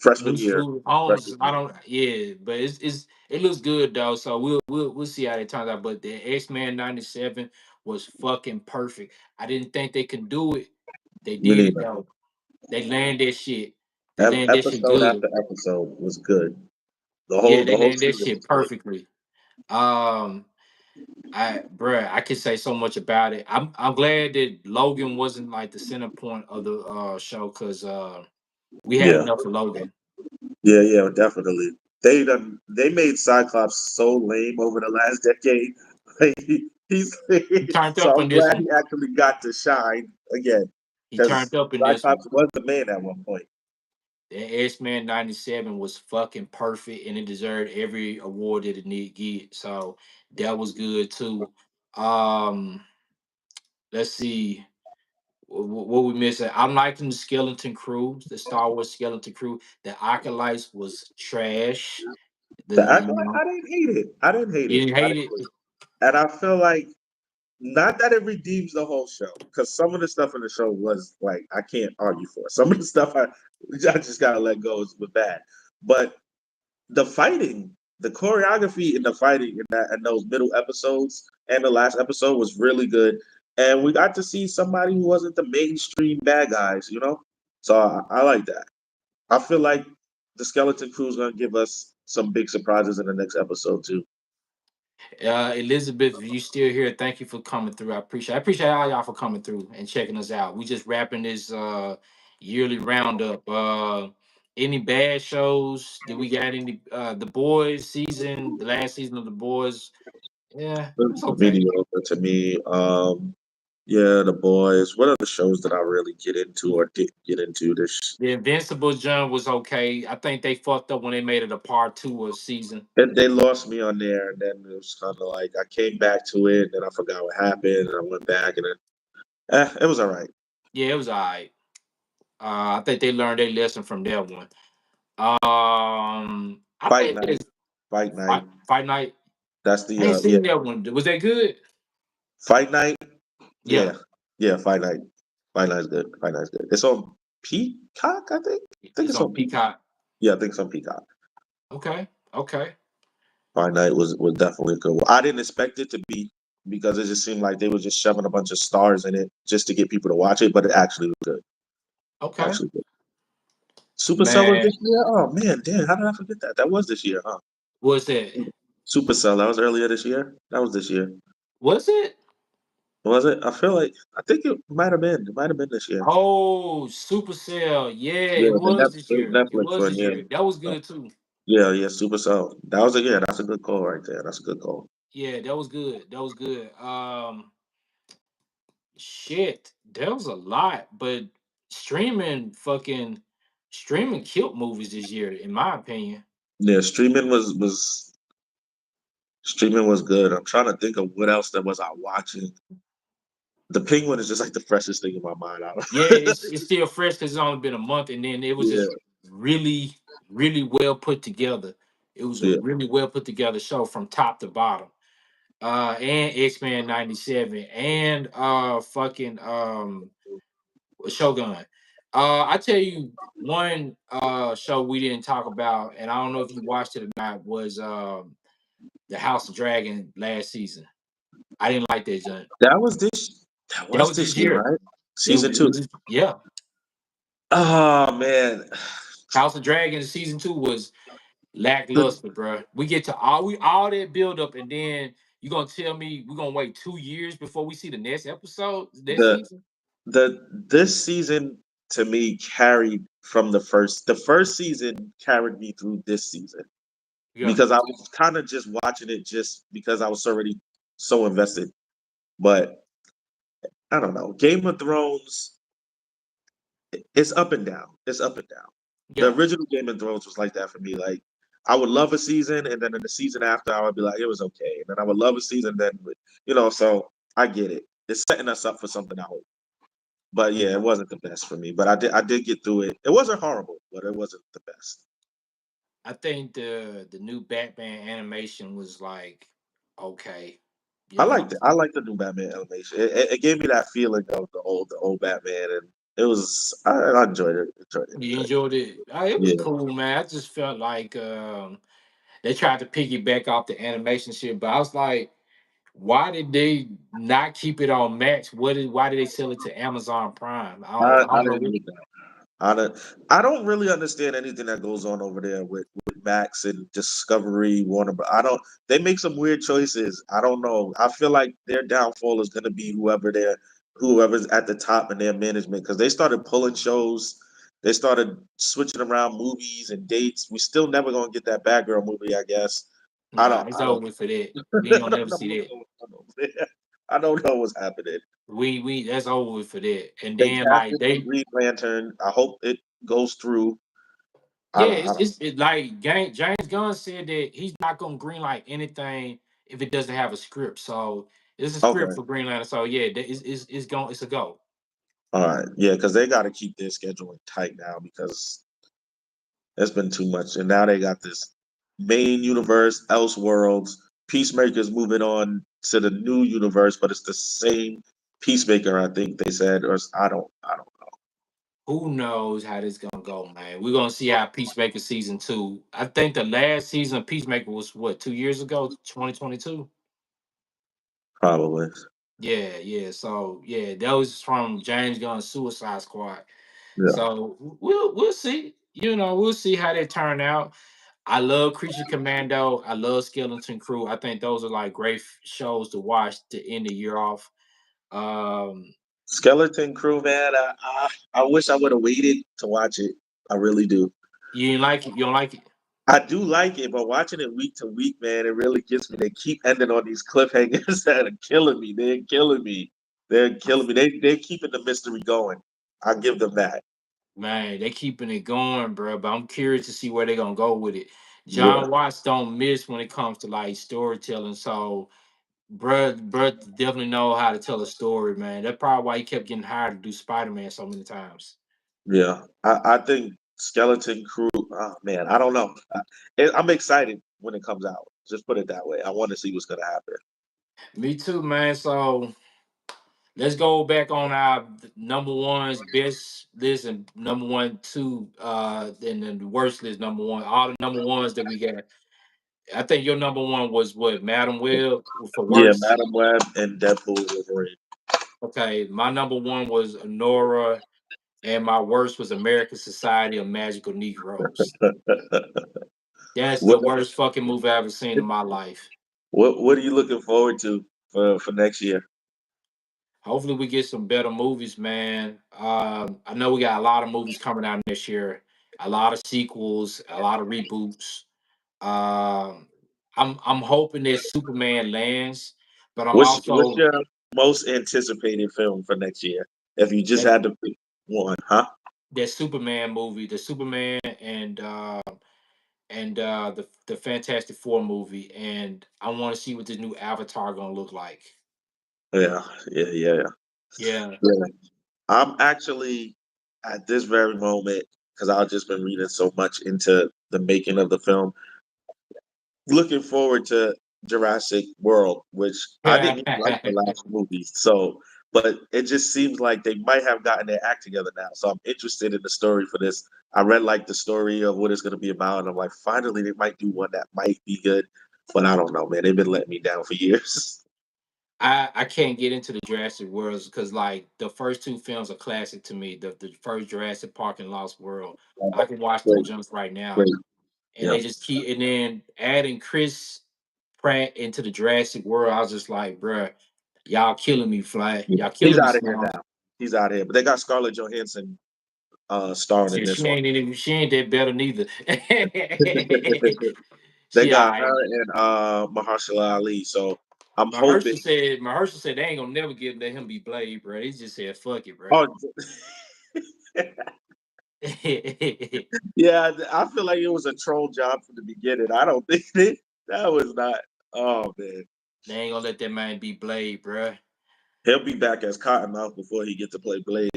Freshman new year. school homes, Freshman I year. don't yeah, but it looks good though. So we'll see how it turns out. But the X-Men 97 was fucking perfect. I didn't think they could do it. They Me did it neither. though. They landed that shit. They landed that shit Episode good. after episode was good. Yeah, The they whole landed that season shit was good. perfectly. Um, I could say so much about it. I'm glad that Logan wasn't like the center point of the show because we had Yeah, enough of Logan. yeah, definitely. They made Cyclops so lame over the last decade. Like he's He turned so up I'm in this glad one. he actually got to shine again He because turned up in this one. Cyclops was the man at one point. The X-Men 97 was fucking perfect and it deserved every award that it need get. So that was good too. Um, let's see. What we missing? I'm liking the Skeleton Crew, the Star Wars Skeleton Crew. The Acolytes was trash. The The you Acolyte, know I didn't hate it. I didn't hate you it. didn't I hate didn't it. hate it. And I feel like not that it redeems the whole show, because some of the stuff in the show was like I can't argue for. Some of the stuff I just gotta let go with that. But the fighting, the choreography in the fighting in those middle episodes and the last episode was really good. And we got to see somebody who wasn't the mainstream bad guys, you know? So I like that. I feel like the Skeleton Crew is gonna give us some big surprises in the next episode too. Elizabeth, if you still here, thank you for coming through. I appreciate all y'all for coming through and checking us out. We just wrapping this yearly roundup. Any bad shows? Did we got any the boys season, the last season of the boys? Yeah, it was okay. Mediocre to me. Yeah, the boys. What other shows did I really get into or didn't get into this? The Invincible John was okay. I think they fucked up when they made it a part two of season. They lost me on there, and then it was kind of like I came back to it, and then I forgot what happened, and I went back, and then it was all right. Yeah, it was alright. I think they learned their lesson from that one. I Fight think night, it's fight night. Fight Night. That's I the ain't yeah, seen that one. Was that good? fight night. Yeah, Yeah, yeah, fight night. Fight night's good. Fight night's good. It's on Peacock, I think. I think it's it's on on Peacock. Peacock. Yeah, I think it's on Peacock. Okay, okay. Fight night was definitely a good one. I didn't expect it to be because it just seemed like they were just shoving a bunch of stars in it just to get people to watch it, but it actually was good. Okay. Actually good. Supercell was Man, this year? Oh man, damn, how did I forget that? That was this year, huh? what's that? Supercell, that was earlier this year. That was this year. Was it? Was it? I think it might have been. It might have been this year. Oh, Supercell. Yeah, Yeah, it was this the year. It Netflix was one, this yeah. year. That was good too. Yeah, Supercell. That was that's a good call right there. That's a good call. Yeah, that was good. That was good. Shit, there was a lot, but streaming fucking streaming killed movies this year, in my opinion. Yeah, streaming was good. I'm trying to think of what else that was I watching. The Penguin is just like the freshest thing in my mind. Yeah, it's still fresh because it's only been a month, and then it was Yeah, just really, really well put together. It was a yeah. really well put together show from top to bottom. And X-Men 97 and fucking Shogun. I tell you one show we didn't talk about, and I don't know if you watched it or not, was the House of Dragon last season. I didn't like that joint. That was this. That That was was this this year, year. right? Season two. Yeah. Oh man, House of Dragons season 2 was the lackluster, bro. We get to all that build up, and then you gonna tell me we're gonna wait 2 years before we see the next episode next the season? this season to me carried from the first season carried me through this season Yeah. because I was kind of just watching it just because I was already so invested. But I don't know. Game of Thrones, it's up and down. It's up and down. The Yeah. original Game of Thrones was like that for me. Like I would love a season, and then in the season after, I would be like, it was okay. And then I would love a season, then so I get it. It's setting us up for something, I hope. But yeah, it wasn't the best for me. But I did get through it. It wasn't horrible, but it wasn't the best. I think the new Batman animation was like okay, I you know. liked it. I liked the new Batman animation. It gave me that feeling of the old Batman, and it was I enjoyed it. You enjoyed it. It was Yeah, cool, man. I just felt like they tried to piggyback off the animation shit, but I was like, why did they not keep it on Max? Why did they sell it to Amazon Prime? I I don't know. didn't get that. I don't really understand anything that goes on over there with Max and Discovery, Warner. But I don't. They make some weird choices. I don't know. I feel like their downfall is going to be whoever's at the top in their management because they started pulling shows. They started switching around movies and dates. We still never gonna get that Bad Girl movie, I guess. I Nah, don't. it's I don't. over for that. We ain't I gonna never don't see that. know. I don't know what's happening. We that's over for that. And They then like casted the they Green Lantern. I hope it goes through. I yeah, don't. I don't. it's like James Gunn said that he's not gonna greenlight anything if it doesn't have a script. So it's a script Okay. for Green Lantern. So yeah, it's a go. All right, yeah, because they got to keep their scheduling tight now because it's been too much, and now they got this main universe, Elseworlds, Peacemaker's moving on to the new universe, but it's the same Peacemaker, I think they said, or I don't. Who knows how this gonna go, man? We're gonna see how Peacemaker season 2. I think the last season of Peacemaker was what, 2 years ago, 2022. Probably, Yeah, yeah. So yeah, that was from James Gunn's Suicide Squad. yeah. So we'll see. We'll see how they turn out. I love Creature Commando. I love Skeleton Crew. I think those are like great shows to watch to end the year off. Um, Skeleton Crew, man. I wish I would have waited to watch it. I really do. you didn't like it? You don't like it? I do like it, but watching it week to week, man, it really gets me. They keep ending on these cliffhangers that are killing me. They're killing me. They're killing me. They're keeping the mystery going. I give them that. Man, they keeping it going, bro. But I'm curious to see where they're gonna go with it. Yeah, John Watts don't miss when it comes to like storytelling. So, bruh definitely know how to tell a story, man. That's probably why he kept getting hired to do Spider Man so many times. yeah. I think Skeleton Crew. Oh man, I don't know. I'm excited when it comes out. Just put it that way. I want to see what's gonna happen. Me too, man. So let's go back on our number ones best list and number one, two, and then the worst list, number one. All the number ones that we got. I think your number one was what, Madam Web for Yeah, worst. Madam Web and Deadpool Wolverine. Okay, my number one was Nora, and my worst was American Society of Magical Negroes. That's the what worst fucking movie I've ever seen in my life. what are you looking forward to for next year? Hopefully, we get some better movies, man. I know we got a lot of movies coming out this year, a lot of sequels, a lot of reboots. Um, I'm hoping that Superman lands, but I'm What's also your most anticipated film for next year? If you just that had to pick one, huh? that Superman movie, the Superman and the Fantastic Four movie, and I want to see what this new Avatar gonna look like. Yeah, yeah. Yeah, Yeah. I'm actually at this very moment because I've just been reading so much into the making of the film. Looking forward to Jurassic World, which I didn't even like the last movie. So, but it just seems like they might have gotten their act together now. So I'm interested in the story for this. I read like the story of what it's going to be about, and I'm like, finally, they might do one that might be good. But I don't know, man. They've been letting me down for years. I can't get into the Jurassic Worlds because like the first two films are classic to me. The first Jurassic Park and Lost World. I can watch them Great, jumps right great. now, and Yeah. they just keep and then adding Chris Pratt into the Jurassic World. I was just like, bruh, y'all killing me, Fly. Y'all He's killing me, out of here Small. now. He's out of here. But they got Scarlett Johansson starring in Shit, this one. she ain't that better neither. They She all got right. her and Mahershala Ali. So I'm hoping. Mahershala said they ain't gonna never give let him be Blade, bro. He just said fuck it, bro. Oh yeah, I feel like it was a troll job from the beginning. I don't think that was not. Oh man, They ain't gonna let that man be Blade, bro. he'll be back as Cottonmouth before he get to play Blade.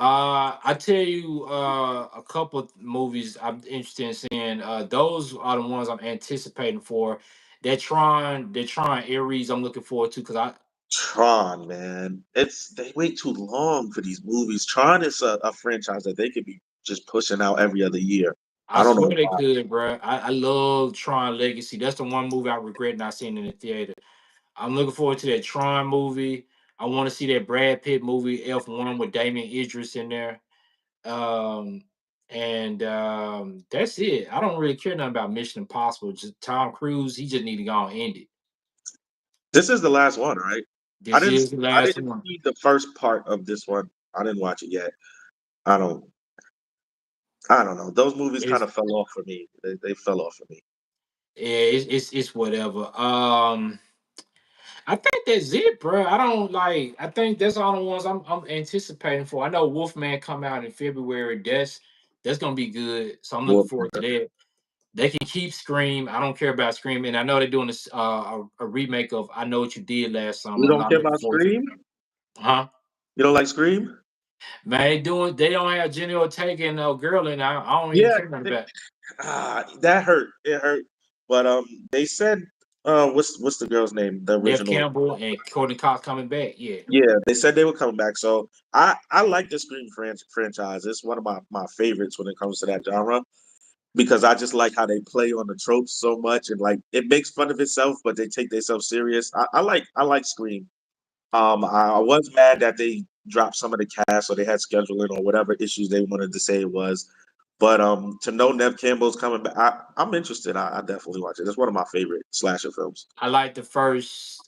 I tell you, a couple of movies I'm interested in seeing. Those are the ones I'm anticipating for. That Tron Ares, I'm looking forward to because Tron, man, they wait too long for these movies. Tron is a franchise that they could be just pushing out every other year. I I don't swear know they why. could, bro. I love Tron Legacy. That's the one movie I regret not seeing in the theater. I'm looking forward to that Tron movie. I want to see that Brad Pitt movie F1 with Damien Idris in there. Um, and that's it. I don't really care nothing about Mission Impossible. Just Tom Cruise, he just need to go and end it. This is the last one, right? I This didn't. is the I last didn't one. see the first part of this one. I didn't watch it yet. I don't. I don't know. Those movies kind It's of fell off for me. They fell off for me. yeah, it's whatever. I think that's it, bro. I don't like. I think that's all the ones I'm anticipating for. I know Wolfman come out in February. That's gonna be good. So I'm looking Well, forward to that. They can keep Scream. I don't care about Scream, and I know they're doing this a remake of I Know What You Did Last Summer. you I'm don't not care looking about forward to it. Scream? Huh? You don't like Scream? Man, they don't have Jenny Ortega and no girl in. I don't even Yeah, care about that. that hurt. It hurt. But they said what's the girl's name? The Nev original. Campbell and Courtney Cox coming back. Yeah. Yeah, they said they were coming back. So I like the Scream franchise. It's one of my favorites when it comes to that genre because I just like how they play on the tropes so much and like it makes fun of itself, but they take themselves serious. I like Scream. I was mad that they dropped some of the cast or they had scheduling or whatever issues they wanted to say it was. But to know Nev Campbell's coming back, I'm interested. I definitely watch it. It's one of my favorite slasher films. I like the first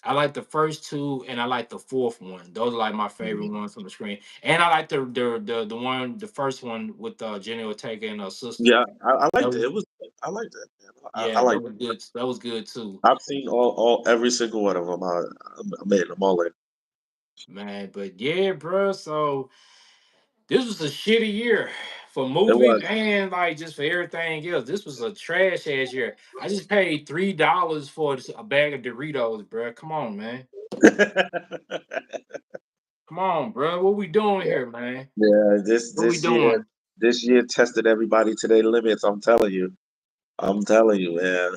two, and I like the fourth one. Those are like my favorite ones from the screen. And I like the first one with Jenny Ortega and her sister. Yeah, I That liked it. was, I liked it. Man. I yeah, that liked was it. good. That was good too, I've seen all every single one of them. I made them all in. man. But yeah, bro. So this was a shitty year for It movies was. and like just for everything else. This was a trash ass year. I just paid $3 for a bag of Doritos, bro. Come on, man. Come on, bro. What we doing here, man? Yeah, this What we this year doing? this year tested everybody to their limits. I'm telling you. I'm telling you, man.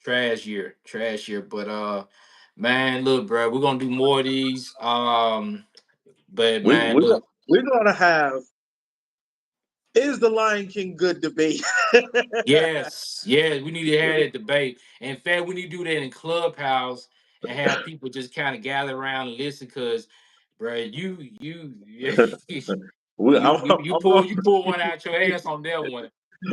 Trash year. But man, look, bro, we're gonna do more of these. But We man, we look, we're gonna have is the Lion King good debate. yes, we need to have that debate. In fact, we need to do that in Clubhouse and have people just kind of gather around and listen, cause, bro, we, you pull one out your ass on that one.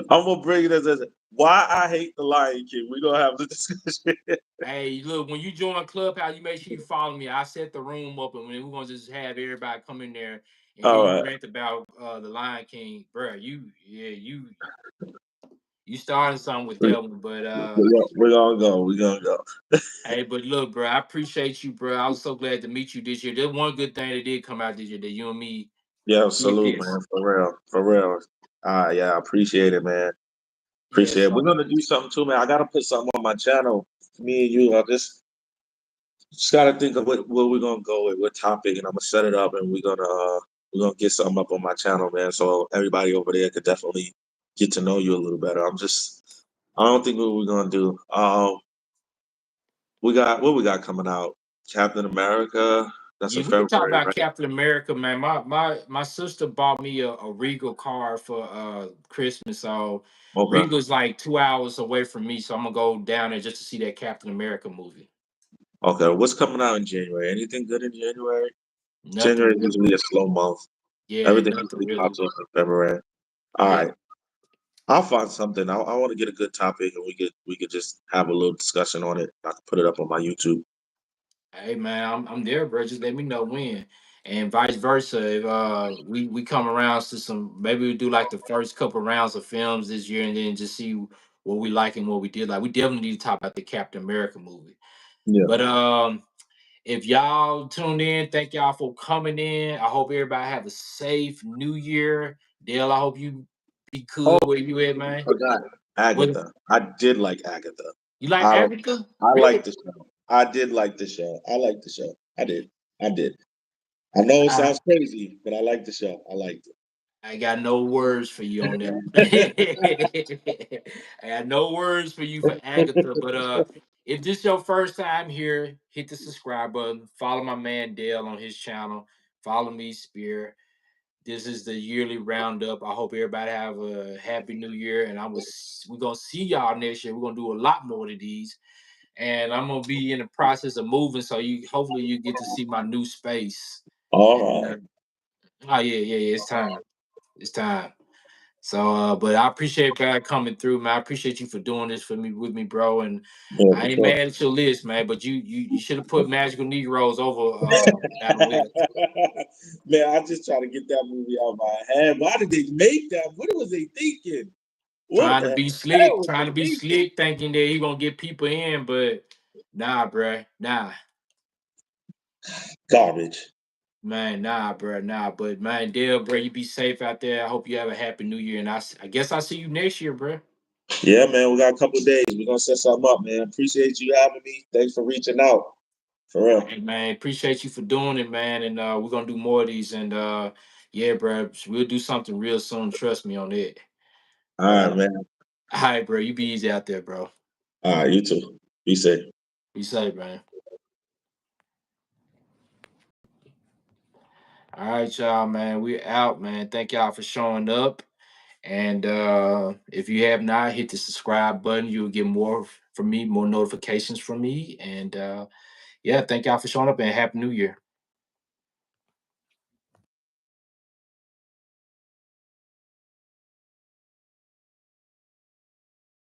I'm gonna bring it as why I hate the Lion King. We're gonna have the discussion. Hey, look, when you join Clubhouse, you make sure you follow me. I set the room up, and we're gonna just have everybody come in there and hear All you right. rant about the Lion King, bro. You started something with that one, but We're gonna go. We're gonna go. hey, but look, bro, I appreciate you, bro. I was so glad to meet you this year. There's one good thing that did come out this year that you and me Yeah, did salute, man. this. For real. For real. Yeah, I appreciate it, man. Yeah, Appreciate it. We're so gonna do something too, man. I gotta put something on my channel. Me and you, I just gotta think of what we're gonna go with, what topic, and I'm gonna set it up, and we're gonna get something up on my channel, man. So everybody over there could definitely get to know you a little better. I don't think what we're gonna do. We got coming out. Captain America. That's in yeah, we can talk February, about right? Captain America, man. My sister bought me a Regal car for Christmas. So Okay. Regal's like 2 hours away from me, so I'm gonna go down there just to see that Captain America movie. Okay. What's coming out in January? Anything good in January? Nothing January is really. usually a slow month. Yeah, Everything nothing usually really. pops up in February. All Yeah. right. I'll find something. I want to get a good topic, and we could just have a little discussion on it. I can put it up on my YouTube. Hey man, I'm there, bro. Just let me know when. And vice versa. If we come around to some, maybe we do like the first couple rounds of films this year and then just see what we like and what we did like. We definitely need to talk about the Captain America movie. Yeah. But if y'all tuned in, thank y'all for coming in. I hope everybody have a safe new year. Dale, I hope you be Oh, good where you at, I man. forgot What Agatha. I did like Agatha. you like I Agatha? I Really? liked the show. I did like the show. I liked the show. I did. I did. I know it sounds crazy, but I liked the show. I liked I got no words for you on that. I got no words for you for Agatha. But if this your first time here, hit the subscribe button. Follow my man Dale on his channel. Follow me, Spear. This is the yearly roundup. I hope everybody have a happy new year. And we're gonna see y'all next year. We're gonna do a lot more of these. And I'm gonna be in the process of moving. So you hopefully you get to see my new space. All And right. oh yeah, it's time. It's time. So, but I appreciate God coming through, man. I appreciate you for doing this for me with me, bro. And Yeah, I for ain't sure. mad at your list, man. But you should have put Magical Negroes over Battle Wheel. Man, I just try to get that movie out of my head. Why did they make that? What was they thinking? What the hell was Trying to they be thinking? slick, thinking that he gonna get people in, but nah, bruh, nah, Garbage. man, nah, bruh, nah. But man, Dale, bro, you be safe out there. I hope you have a happy New Year, and I guess I'll see you next year, bruh. Yeah, man, we got a couple of days. We're gonna set something up, man. Appreciate you having me. Thanks for reaching out. For real. Hey, man, appreciate you for doing it, man. And we're gonna do more of these. And yeah, bro, we'll do something real soon. Trust me on it. All But right, man. all right, bro, you be easy out there, bro. All right, you too. Be safe. Be safe, man. All right, y'all, man. We out, man. Thank y'all for showing up. And if you have not, hit the subscribe button. You'll get more from me, more notifications from me. And yeah, thank y'all for showing up and Happy New Year.